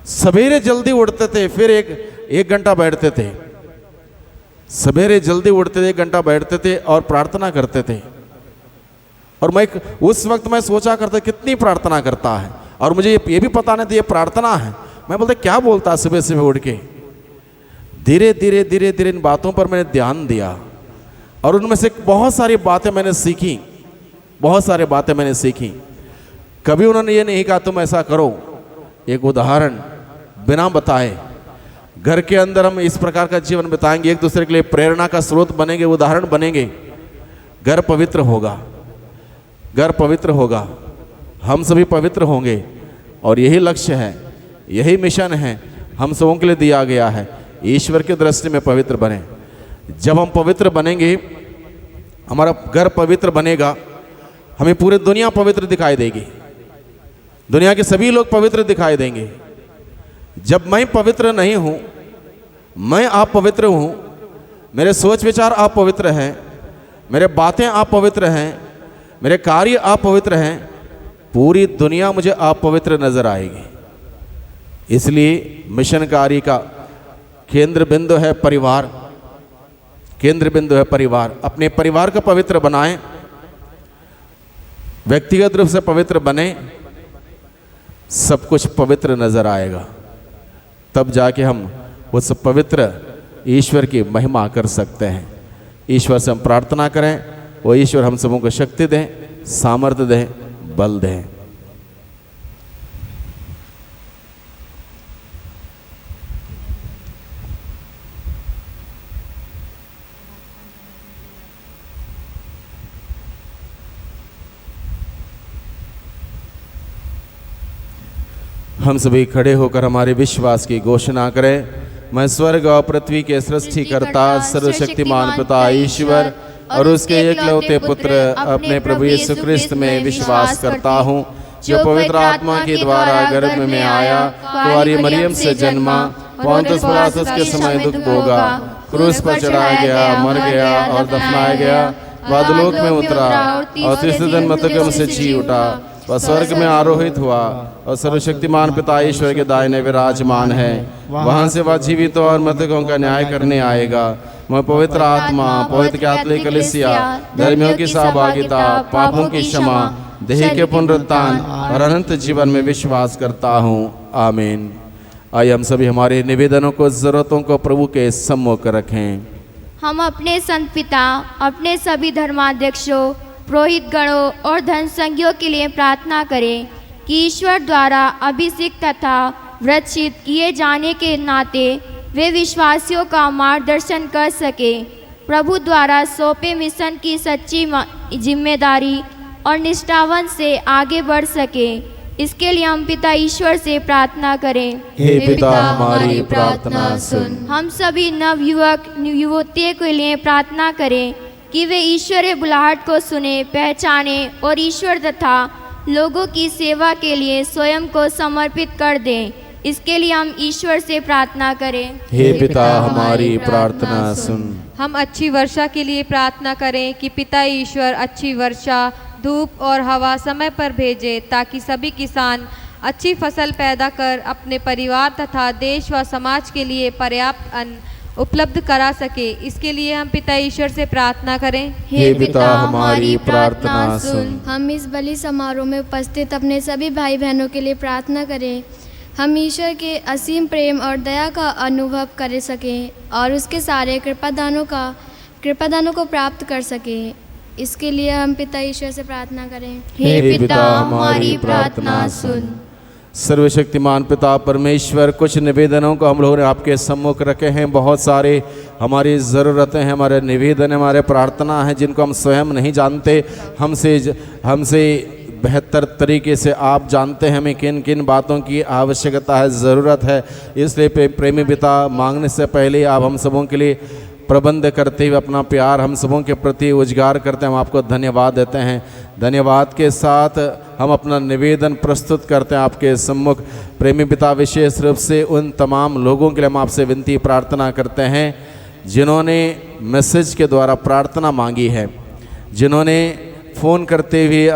S2: सवेरे जल्दी उठते थे, फिर एक घंटा बैठते थे। सवेरे जल्दी उठते थे, 1 घंटा बैठते थे और प्रार्थना करते थे। और मैं उस वक्त मैं सोचा करता कितनी प्रार्थना करता है, और मुझे ये भी पता नहीं था ये प्रार्थना है। मैं बोलता क्या बोलता है सुबह सुबह उठ के। धीरे धीरे इन बातों पर मैंने ध्यान दिया और उनमें से बहुत सारी बातें मैंने सीखी, बहुत सारी बातें मैंने सीखी। कभी उन्होंने ये नहीं कहा तुम ऐसा करो, एक उदाहरण बिना बताए घर के अंदर हम इस प्रकार का जीवन बिताएंगे, एक दूसरे के लिए प्रेरणा का स्रोत बनेंगे, उदाहरण बनेंगे, घर पवित्र होगा, घर पवित्र होगा, हम सभी पवित्र होंगे। और यही लक्ष्य है, यही मिशन है, हम सबों के लिए दिया गया है, ईश्वर की दृष्टि में पवित्र बने। जब हम पवित्र बनेंगे, हमारा घर पवित्र बनेगा, हमें पूरी दुनिया पवित्र दिखाई देगी, दुनिया के सभी लोग पवित्र दिखाई देंगे। जब मैं पवित्र नहीं हूँ, मैं आप पवित्र हूँ, मेरे सोच विचार अपवित्र हैं, मेरे बातें अपवित्र हैं, मेरे कार्य अपवित्र हैं, पूरी दुनिया मुझे अपवित्र नजर आएगी। इसलिए मिशन कार्य का केंद्र बिंदु है परिवार, केंद्र बिंदु है परिवार। अपने परिवार को पवित्र बनाएं, व्यक्तिगत रूप से पवित्र बने, सब कुछ पवित्र नजर आएगा। तब जाके हम उस पवित्र ईश्वर की महिमा कर सकते हैं। ईश्वर से हम प्रार्थना करें, वो ईश्वर हम सबों को शक्ति दें, सामर्थ्य दें, बल दें। हम सभी खड़े होकर हमारे विश्वास की घोषणा करें। मैं स्वर्ग और पृथ्वी के सृष्टिकर्ता सर्वशक्तिमान पिता ईश्वर और उसके एकलौते पुत्र अपने प्रभु यीशु ख्रिस्त में विश्वास करता हूँ, जो पवित्र आत्मा के द्वारा गर्भ में आया, कुंवारी मरियम से जन्मा, पोंतुस पिलातुस के समय दुख भोगा, क्रूस पर चढ़ाया गया, मर गया और दफनाया गया, वादलोक में उतरा और तीसरे दिन मृतकों से जी उठा, वह स्वर्ग में आरोहित हुआ और सर्वशक्तिमान पिता ईश्वर के दाहिने विराजमान है। वहां से वह जीवितों और मृतकों का न्याय करने आएगा। मैं पवित्र आत्मा, पवित्र कैथोलिक कलीसिया, धर्मियों की सहभागिता, पापों की क्षमा, देह के पुनरुत्थान और अनंत जीवन में विश्वास करता हूँ। आमीन। आइए हम सभी हमारे निवेदनों को, जरूरतों को प्रभु के सम्मुख रखें।
S5: हम अपने संत पिता, अपने सभी धर्माध्यक्षों, पुरोहित गणों और धर्म संघियों के लिए प्रार्थना करें कि ईश्वर द्वारा अभिषिक्त तथा वृक्षित किए जाने के नाते वे विश्वासियों का मार्गदर्शन कर सके, प्रभु द्वारा सौंपे मिशन की सच्ची जिम्मेदारी और निष्ठावन से आगे बढ़ सके। इसके लिए हम पिता ईश्वर से प्रार्थना करें।
S2: हे पिता, हमारी प्रार्थना सुन।
S5: हम सभी नवयुवक युवतियों के लिए प्रार्थना करें कि वे ईश्वरीय बुलाहट को सुने, पहचाने और ईश्वर तथा लोगों की सेवा के लिए स्वयं को समर्पित कर दें। इसके लिए हम ईश्वर से प्रार्थना करें।
S2: हे पिता, हमारी प्रार्थना सुन।
S4: हम अच्छी वर्षा के लिए प्रार्थना करें कि पिता ईश्वर अच्छी वर्षा, धूप और हवा समय पर भेजे, ताकि सभी किसान अच्छी फसल पैदा कर अपने परिवार तथा देश व समाज के लिए पर्याप्त अन्न उपलब्ध करा सके। इसके लिए हम पिता ईश्वर से प्रार्थना करें।
S2: हे पिता, हमारी प्रार्थना सुन।
S6: हम इस बलि समारोह में उपस्थित अपने सभी भाई बहनों के लिए प्रार्थना करें। हम ईश्वर के असीम प्रेम और दया का अनुभव कर सकें और उसके सारे कृपादानों को प्राप्त कर सकें। इसके लिए हम पिता ईश्वर से प्रार्थना करें।
S5: हे पिता, हमारी प्रार्थना सुन।
S2: सर्वशक्तिमान पिता परमेश्वर, कुछ निवेदनों को हम लोगों ने आपके सम्मुख रखे हैं। बहुत सारे हमारी ज़रूरतें हैं, हमारे निवेदन, हमारे प्रार्थना हैं जिनको हम स्वयं नहीं जानते। हमसे बेहतर तरीके से आप जानते हैं हमें किन किन बातों की आवश्यकता है, ज़रूरत है। इसलिए प्रेमी पिता, मांगने से पहले आप हम सबों के लिए प्रबंध करते हुए अपना प्यार हम सबों के प्रति उजागर करते हैं। हम आपको धन्यवाद देते हैं। धन्यवाद के साथ हम अपना निवेदन प्रस्तुत करते हैं आपके सम्मुख। प्रेमी पिता, विशेष रूप से उन तमाम लोगों के लिए हम आपसे विनती प्रार्थना करते हैं जिन्होंने मैसेज के द्वारा प्रार्थना मांगी है, जिन्होंने फ़ोन करते हुए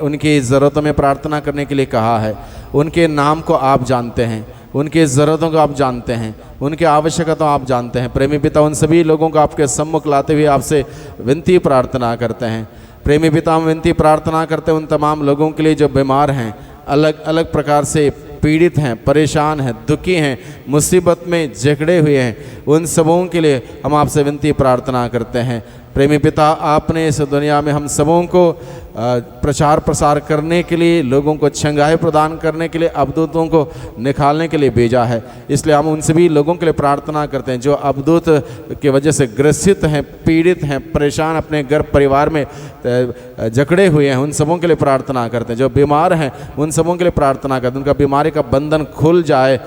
S2: उनकी ज़रूरतों में प्रार्थना करने के लिए कहा है। उनके नाम को आप जानते हैं, उनकी ज़रूरतों को आप जानते हैं, उनकी आवश्यकताओं आप जानते हैं। प्रेमी पिता, उन सभी लोगों को आपके सम्मुख लाते हुए आपसे विनती प्रार्थना करते हैं। प्रेमी पिता, हम विनती प्रार्थना करते हैं उन तमाम लोगों के लिए जो बीमार हैं, अलग अलग प्रकार से पीड़ित हैं, परेशान हैं, दुखी हैं, मुसीबत में जकड़े हुए हैं। उन सबों के लिए हम आपसे विनती प्रार्थना करते हैं। प्रेमी पिता, आपने इस दुनिया में हम सबों को प्रचार प्रसार करने के लिए, लोगों को छंगाई प्रदान करने के लिए, अवधूतों को निकालने के लिए भेजा है। इसलिए हम उन सभी लोगों के लिए प्रार्थना करते हैं जो अवधूत की वजह से ग्रसित हैं, पीड़ित हैं, परेशान, अपने घर परिवार में जकड़े हुए हैं। उन सबों के लिए प्रार्थना करते हैं। जो बीमार हैं उन सबों के लिए प्रार्थना करते हैं, उनका बीमारी का बंधन खुल जाए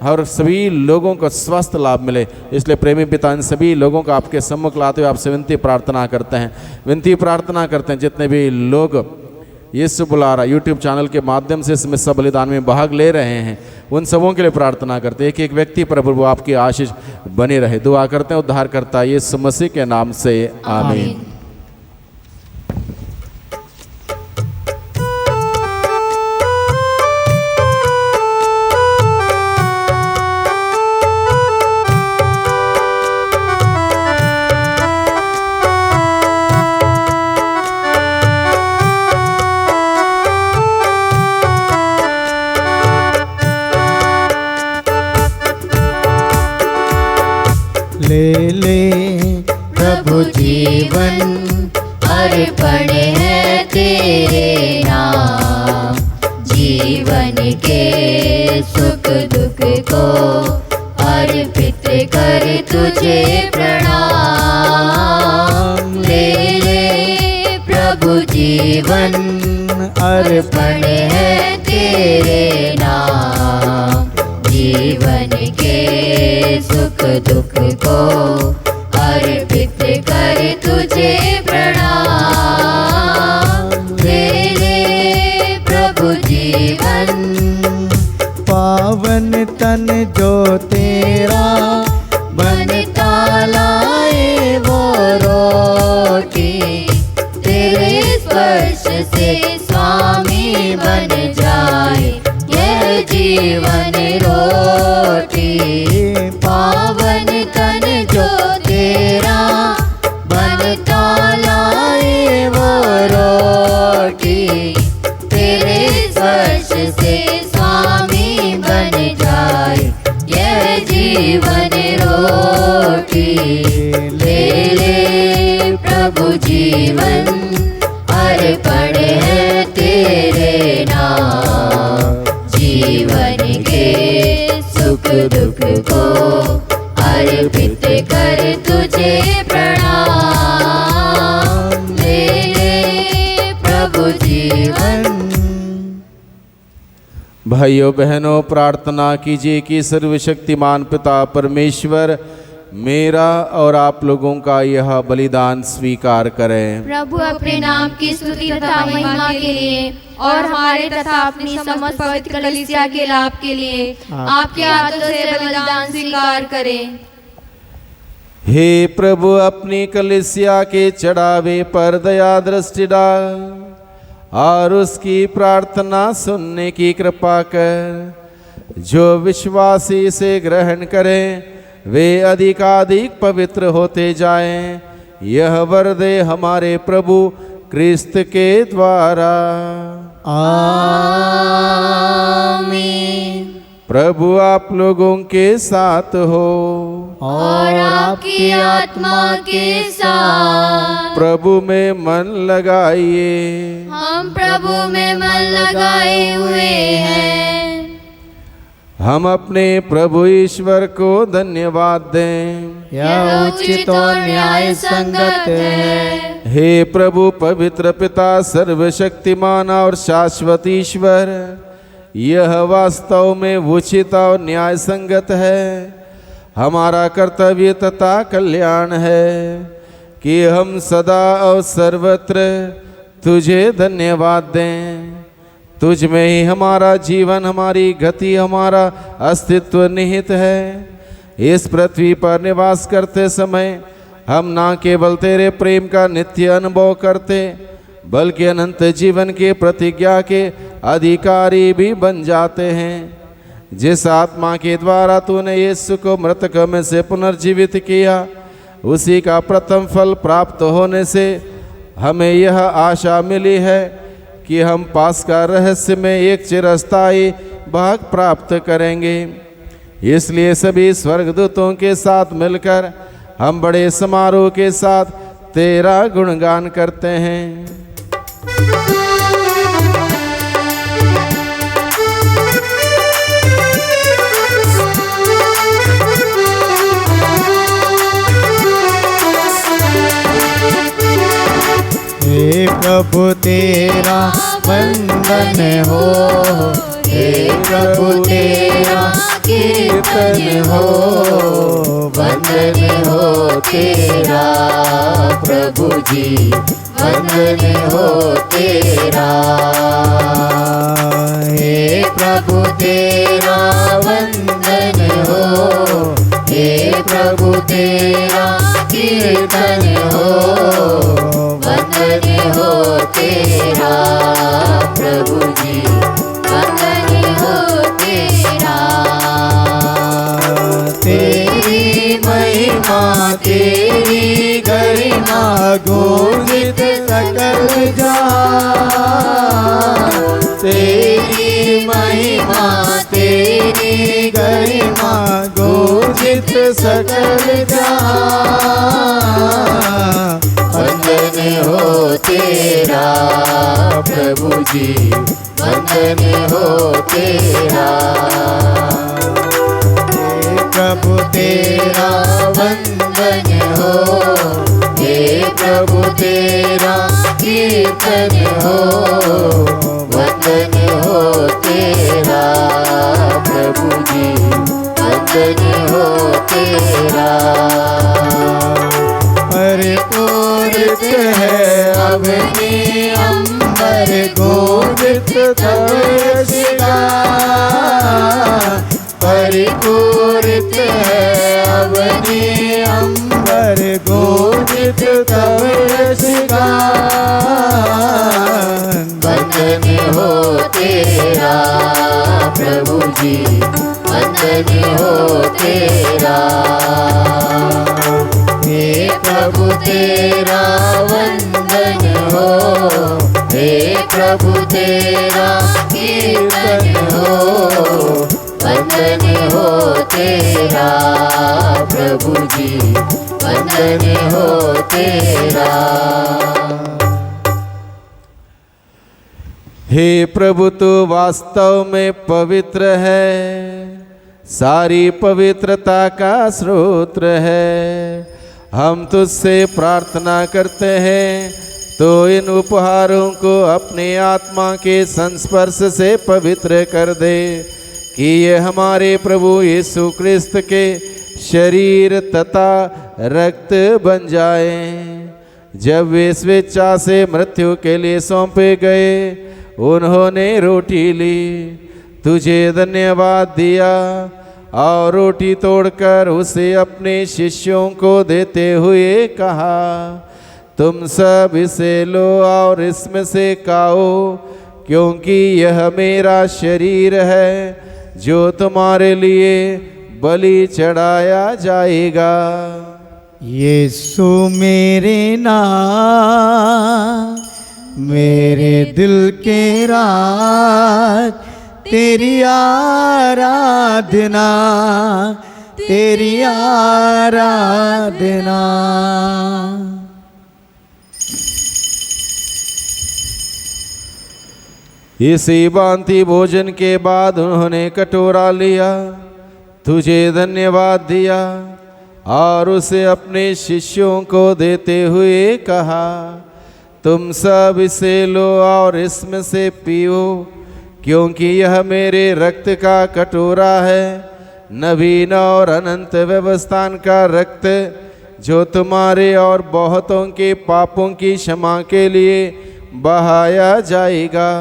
S2: और सभी लोगों को स्वस्थ लाभ मिले। इसलिए प्रेमी पिता, इन सभी लोगों को आपके सम्मुख लाते हुए आपसे विनती प्रार्थना करते हैं। विनती प्रार्थना करते हैं जितने भी लोग यीशु बुलारा यूट्यूब चैनल के माध्यम से इसमें सब बलिदान में भाग ले रहे हैं, उन सबों के लिए प्रार्थना करते हैं। एक एक व्यक्ति पर प्रभु आपकी आशीष बनी रहे। दुआ करते हैं उद्धारकर्ता यीशु मसीह के नाम से, आमीन।
S1: ले ले प्रभु जीवन
S3: अर्पण है तेरे नाम, जीवन के सुख दुख को अर्पित कर तुझे प्रणाम। ले ले प्रभु जीवन अर्पण है तेरे नाम, जीवन के सुख दुख को अर्पित कर तुझे प्रणाम। ले ले प्रभु जीवन।
S1: पावन तन जो तेरा बनता लाए वो रोटी,
S3: तेरे स्पर्श से स्वामी बन जाए यह जीवन रोटी। पावन तन जो तेरा बनता लाए वो रोटी, तेरे स्पर्श से स्वामी बन जाए यह जीवन रोटी। ले ले प्रभु जीवन अर्पण है तेरे नाम, जीवन के सुख दुख को अर्पित कर तुझे प्रणाम। ले ले प्रभु जीवन।
S2: भाइयों बहनों, प्रार्थना कीजिए कि सर्वशक्तिमान पिता परमेश्वर मेरा और आप लोगों का यह बलिदान स्वीकार करें।
S5: प्रभु अपने नाम की स्तुति तथा महिमा के लिए और हमारे तथा अपनी समस्त पवित्र कलीसिया के लाभ के लिए आपके हाथों से बलिदान स्वीकार करें।
S2: हे प्रभु, अपनी कलीसिया के चढ़ावे पर दया दृष्टि डाल और उसकी प्रार्थना सुनने की कृपा कर। जो विश्वासी से ग्रहण करें वे अधिकाधिक पवित्र होते जाएं। यह वर दे हमारे प्रभु क्रिस्त के द्वारा,
S3: आमीन।
S2: प्रभु आप लोगों के साथ हो
S3: और आपकी आत्मा के साथ।
S2: प्रभु में मन लगाइए।
S3: हम प्रभु में मन लगाए हुए हैं।
S2: हम अपने प्रभु ईश्वर को धन्यवाद दें।
S1: यह उचित और न्याय संगत है।
S2: हे प्रभु पवित्र पिता सर्वशक्तिमान और शाश्वत ईश्वर, यह वास्तव में उचित और न्याय संगत है, हमारा कर्तव्य तथा कल्याण है कि हम सदा और सर्वत्र तुझे धन्यवाद दें। तुझ में ही हमारा जीवन, हमारी गति, हमारा अस्तित्व निहित है। इस पृथ्वी पर निवास करते समय हम ना केवल तेरे प्रेम का नित्य अनुभव करते बल्कि अनंत जीवन के प्रतिज्ञा के अधिकारी भी बन जाते हैं। जिस आत्मा के द्वारा तूने यीशु को मृतकों में से पुनर्जीवित किया, उसी का प्रथम फल प्राप्त होने से हमें यह आशा मिली है कि हम पास्का रहस्य में एक चिरस्थायी भाग प्राप्त करेंगे। इसलिए सभी स्वर्गदूतों के साथ मिलकर हम बड़े समारोह के साथ तेरा गुणगान करते हैं।
S1: हे प्रभु तेरा वंदन हो,
S3: हे प्रभु तेरा कीर्तन हो, वंदन हो तेरा प्रभु जी, वंदन हो तेरा। हे प्रभु तेरा कीर्तन हो वंदन हो तेरा प्रभु जी वंदन हो तेरा
S1: तेरी महिमा तेरी गरिमा गूंजित सकल जहां तेरी महिमा तेरी गरिमा गूंजित सकल जहां
S3: वंदन हो तेरा प्रभु जी वंदन हो तेरा
S1: प्रभु तेरा
S3: वंदन हो हे प्रभु तेरा कीर्तन हो वंदन हो तेरा प्रभु जी वंदन हो तेरा
S1: परिपूरित है अवनी अंबर गूंजित तव श्रृंगार परिपूरित है अवनी अंबर गूंजित तव श्रृंगार
S3: वंदन हो तेरा प्रभु जी वंदन हो तेरा हे प्रभु तेरा वंदन हो हे प्रभु तेरा कीर्तन हो वंदन हो तेरा प्रभु जी वंदन हो तेरा
S2: हे प्रभु तू वास्तव में पवित्र है, सारी पवित्रता का स्रोत है। हम तुझसे प्रार्थना करते हैं तो इन उपहारों को अपने आत्मा के संस्पर्श से पवित्र कर दे कि ये हमारे प्रभु यीशु क्रिस्त के शरीर तथा रक्त बन जाए। जब वे स्वेच्छा से मृत्यु के लिए सौंपे गए उन्होंने रोटी ली, तुझे धन्यवाद दिया और रोटी तोड़कर उसे अपने शिष्यों को देते हुए कहा, तुम सब इसे लो और इसमें से खाओ, क्योंकि यह मेरा शरीर है जो तुम्हारे लिए बलि चढ़ाया जाएगा।
S1: यीशु मेरे नाम मेरे दिल के राज तेरी आराधना तेरी आराधना।
S2: इसी भांति भोजन के बाद उन्होंने कटोरा लिया, तुझे धन्यवाद दिया और उसे अपने शिष्यों को देते हुए कहा, तुम सब इसे लो और इसमें से पियो, क्योंकि यह मेरे रक्त का कटोरा है, नवीन और अनंत व्यवस्थान का रक्त, जो तुम्हारे और बहुतों के पापों की क्षमा के लिए बहाया जाएगा।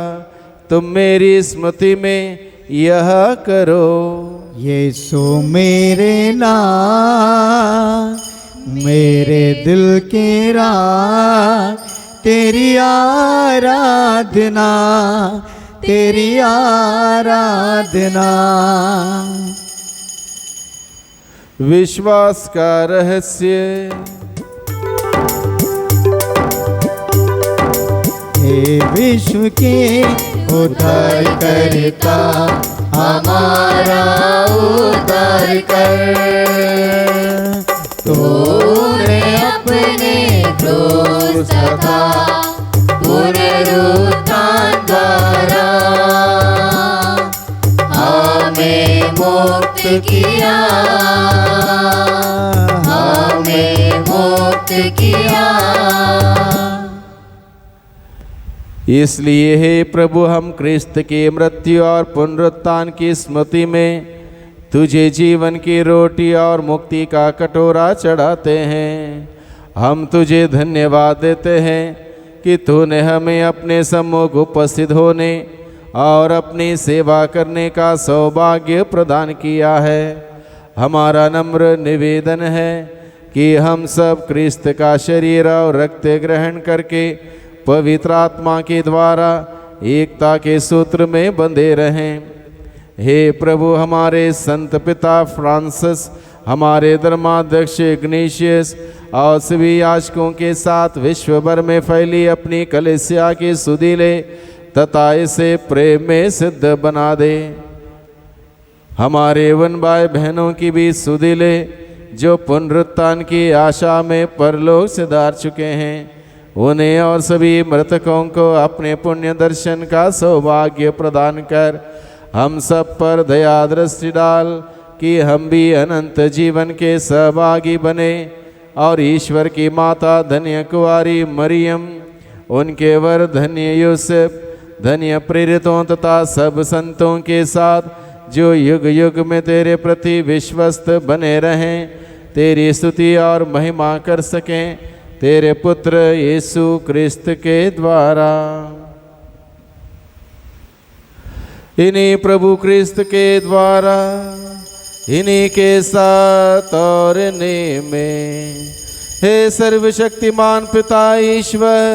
S2: तुम मेरी स्मृति में यह करो।
S1: यीशु मेरे नाम मेरे दिल के राज तेरी आराधना तेरी आराधना।
S2: विश्वास का रहस्य।
S1: हे विश्व के उद्धार करता
S3: हमारा उद्धार कर, तूने अपने क्रूस तथा पुनरुत्थान द्वारा हमें मुक्त किया, हमें मुक्त किया।
S2: इसलिए हे प्रभु, हम क्रिस्त की मृत्यु और पुनरुत्थान की स्मृति में तुझे जीवन की रोटी और मुक्ति का कटोरा चढ़ाते हैं। हम तुझे धन्यवाद देते हैं कि तूने हमें अपने सम्मुख उपस्थित होने और अपनी सेवा करने का सौभाग्य प्रदान किया है। हमारा नम्र निवेदन है कि हम सब क्रिस्त का शरीर और रक्त ग्रहण करके पवित्र आत्मा के द्वारा एकता के सूत्र में बंधे रहें। हे प्रभु, हमारे संत पिता फ्रांसिस, हमारे धर्माध्यक्ष इग्नेशियस और सभी याजकों के साथ विश्व भर में फैली अपनी कलीसिया की सुधीले तथा इसे प्रेम में सिद्ध बना दे। हमारे वन भाई बहनों की भी सुधीले जो पुनरुत्थान की आशा में परलोक सिधार चुके हैं, उन्हें और सभी मृतकों को अपने पुण्य दर्शन का सौभाग्य प्रदान कर हम सब पर दया दृष्टि डाल कि हम भी अनंत जीवन के सहभागी बने और ईश्वर की माता धन्य कुंवारी मरियम, उनके वर धन्य यूसुफ, धन्य प्रेरितों तथा सब संतों के साथ जो युग युग में तेरे प्रति विश्वस्त बने रहें, तेरी स्तुति और महिमा कर सकें, तेरे पुत्र यीशु क्रिस्त के द्वारा। इन्हीं प्रभु क्रिस्त के द्वारा, इन्हीं के साथ और इन्हीं में, हे सर्वशक्तिमान पिता ईश्वर,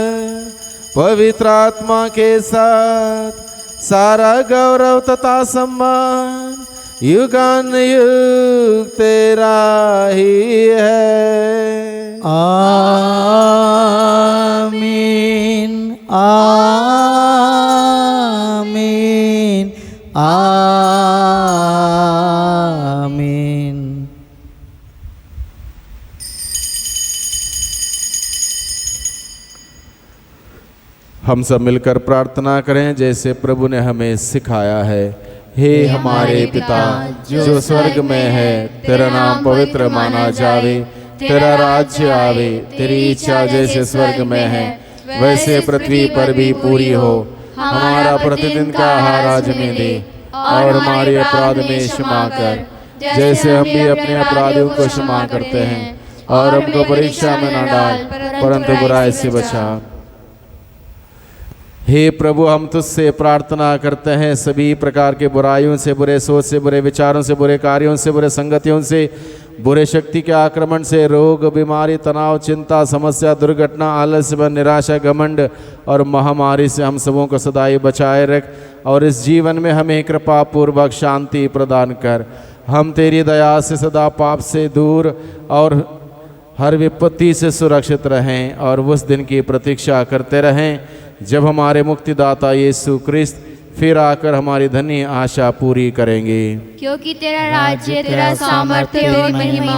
S2: पवित्र आत्मा के साथ सारा गौरव तथा सम्मान युगान युग तेरा ही है।
S1: आमीन आमीन आमीन।
S2: हम सब मिलकर प्रार्थना करें जैसे प्रभु ने हमें सिखाया है। हे हमारे पिता जो स्वर्ग में है, तेरा नाम पवित्र माना जावे, तेरा राज्य आवे, तेरी इच्छा जैसे स्वर्ग में है वैसे पृथ्वी पर भी पूरी हो। हमारा प्रतिदिन का आहार आज हमें दे और हमारे अपराध में क्षमा कर जैसे हम भी अपने अपराधियों को क्षमा करते हैं, और हमको परीक्षा में न डाल परंतु बुराई से बचा। हे प्रभु, हम तुझसे प्रार्थना करते हैं सभी प्रकार के बुराइयों से, बुरे सोच से, बुरे विचारों से, बुरे कार्यों से, बुरे संगतियों से, बुरे शक्ति के आक्रमण से, रोग, बीमारी, तनाव, चिंता, समस्या, दुर्घटना, आलस्य, निराशा, घमंड और महामारी से हम सबों को सदाई बचाए रख और इस जीवन में हमें कृपा पूर्वक शांति प्रदान कर। हम तेरी दया से सदा पाप से दूर और हर विपत्ति से सुरक्षित रहें और उस दिन की प्रतीक्षा करते रहें जब हमारे मुक्तिदाता यीशु क्रिस्त फिर आकर हमारी धन्य आशा पूरी करेंगे।
S5: क्योंकि तेरा राज्य, तेरा सामर्थ्य और महिमा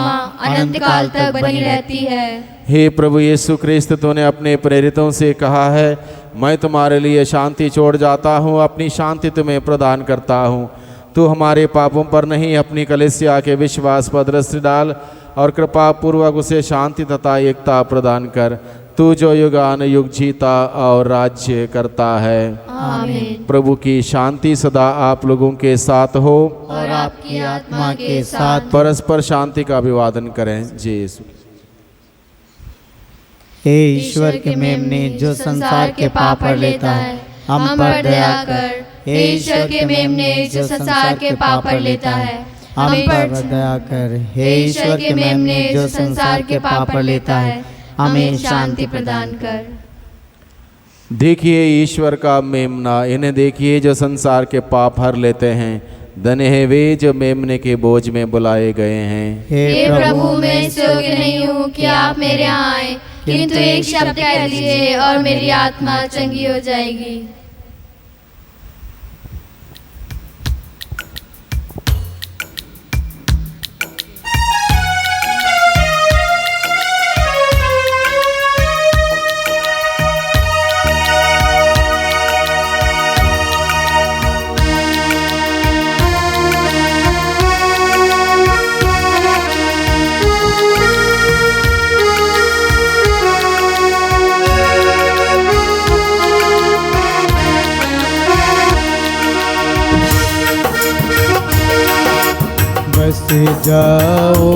S5: अनंत काल तक बनी रहती है।
S2: हे प्रभु यीशु क्रिस्त, तूने अपने प्रेरितों से कहा है, मैं तुम्हारे लिए शांति छोड़ जाता हूँ, अपनी शांति तुम्हें प्रदान करता हूँ। तू हमारे पापों पर नहीं, अपनी कलीसिया के विश्वास पर दृष्टि डाल और कृपा पूर्वक उसे शांति तथा एकता प्रदान कर। तू जो युगान युग जीता और राज्य करता है।
S5: आमीन।
S2: प्रभु की शांति सदा आप लोगों के साथ हो
S1: और आपकी आत्मा के साथ।
S2: परस्पर शांति का अभिवादन करें। जय यीशु।
S1: हे ईश्वर के मेमने जो संसार के पाप हर लेता है, हम पर दया कर।
S5: हे ईश्वर के मेमने जो संसार के पाप हर लेता है,
S1: हम पर दया कर। हे ईश्वर के मेमने जो संसार के पाप हर लेता है,
S5: हमें शांति प्रदान कर।
S2: देखिए ईश्वर का मेमना, इन्हें देखिए जो संसार के पाप हर लेते हैं। धन्य है वे जो मेमने के बोझ में बुलाए गए हैं।
S5: हे प्रभु, मैं इस योग्य नहीं हूँ कि आप मेरे यहाँ आए, किंतु एक शब्द कह दीजिए और मेरी आत्मा चंगी हो जाएगी।
S1: बस जाओ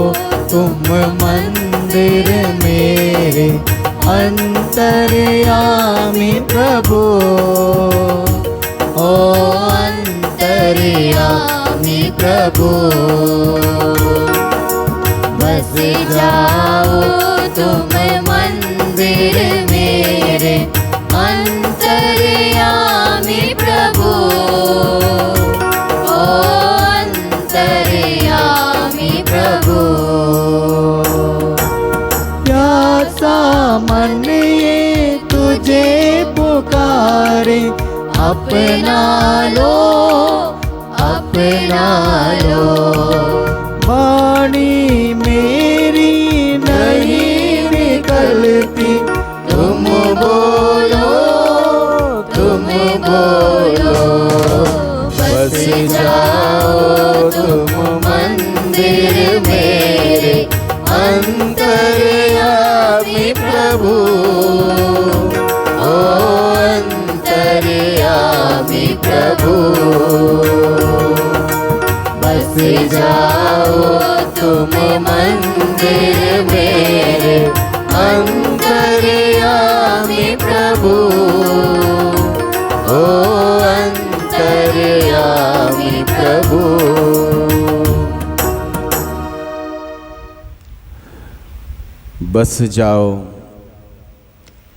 S1: तुम मंदिर मेरे, अंतर्यामी प्रभु। ओ अंतर्यामी प्रभु, बस जाओ
S3: अंतर्यामी प्रभु, ओ अंतर्यामी प्रभु।
S1: प्यासा मन ये तुझे पुकारे,
S3: अपना लो, अपना लो।
S1: वाणी मेरी नहीं निकलती,
S3: तुम बोलो, तुम बोलो। बस जाओ तुम मंदिर मेरे, अंतर्यामी प्रभु, ओ अंतर्यामी प्रभु। बस जाओ तुम मंदिर मेरे, अंतर्यामी प्रभु, ओ अंतर्यामी प्रभु।
S2: बस जाओ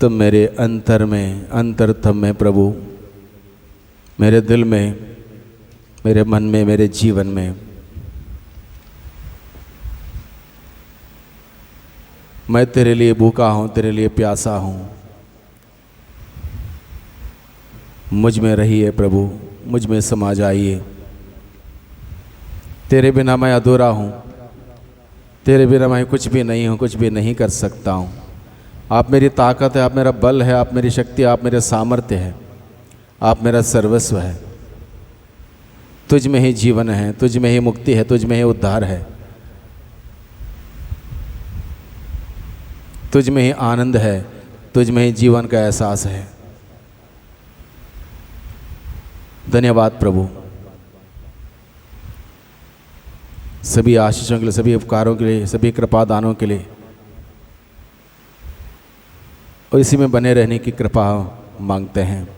S2: तुम मेरे अंतर में, अंतरतम में प्रभु, मेरे दिल में, मेरे मन में, मेरे जीवन में। मैं तेरे लिए भूखा हूँ, तेरे लिए प्यासा हूँ। मुझ में रहिए प्रभु, मुझ में समा जाइए। तेरे बिना मैं अधूरा हूँ, तेरे बिना मैं कुछ भी नहीं हूँ, कुछ भी नहीं कर सकता हूँ। आप मेरी ताकत है, आप मेरा बल है, आप मेरी शक्ति, आप मेरे सामर्थ्य है, आप मेरा सर्वस्व है। तुझ में ही जीवन है, तुझ में ही मुक्ति है, तुझ में ही उद्धार है, तुझ में ही आनंद है, तुझ में ही जीवन का एहसास है। धन्यवाद प्रभु, सभी आशीषों के लिए, सभी उपकारों के लिए, सभी कृपा दानों के लिए, और इसी में बने रहने की कृपा मांगते हैं।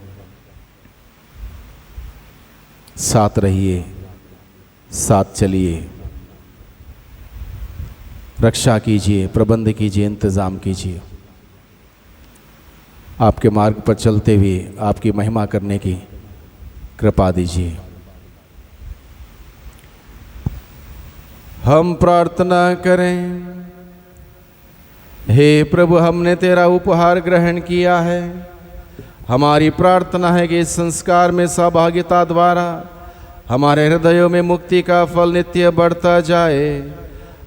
S2: साथ रहिए, साथ चलिए, रक्षा कीजिए, प्रबंध कीजिए, इंतज़ाम कीजिए। आपके मार्ग पर चलते हुए आपकी महिमा करने की कृपा दीजिए। हम प्रार्थना करें। हे प्रभु, हमने तेरा उपहार ग्रहण किया है। हमारी प्रार्थना है कि इस संस्कार में सहभागिता द्वारा हमारे हृदयों में मुक्ति का फल नित्य बढ़ता जाए।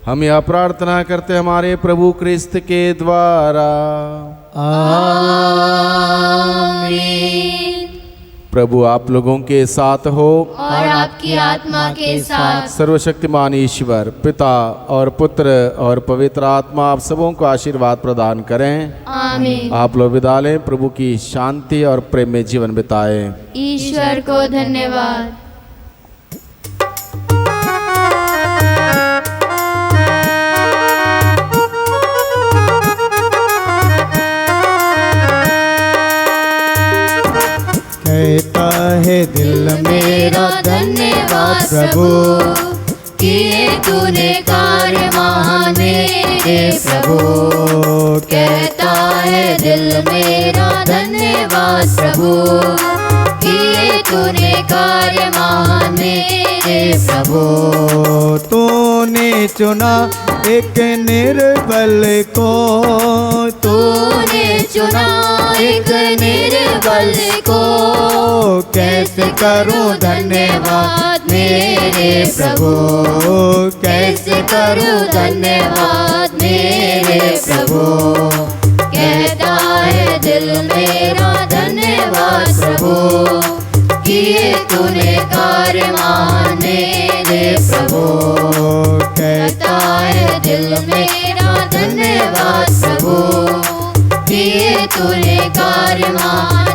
S2: हम यह प्रार्थना करते हमारे प्रभु क्रिस्त के द्वारा।
S3: आमीन।
S2: प्रभु आप लोगों के साथ हो
S3: और आपकी आत्मा के साथ।
S2: सर्वशक्तिमान ईश्वर पिता और पुत्र और पवित्र आत्मा आप सबों को आशीर्वाद प्रदान करें।
S3: आमीन।
S2: आप लोग विदा लें। प्रभु की शांति और प्रेम में जीवन बिताएं।
S3: ईश्वर को धन्यवाद।
S1: कहता है दिल मेरा
S3: धन्यवाद प्रभु, किए तूने कार्य महान मेरे प्रभु। कहता है दिल मेरा धन्यवाद प्रभु, किए तूने कार्य महान मेरे प्रभु।
S1: तूने चुना एक निर्बल को,
S3: तूने चुना एक निर्बल को।
S1: कैसे करूं धन्यवाद
S3: मेरे प्रभु, कैसे करूं धन्यवाद मेरे प्रभु। कहता है दिल मेरा धन्यवाद प्रभु, किए तूने कार्य महान मेरे प्रभु। कहता है दिल मेरा धन्यवाद प्रभु, किए तूने कार्य महान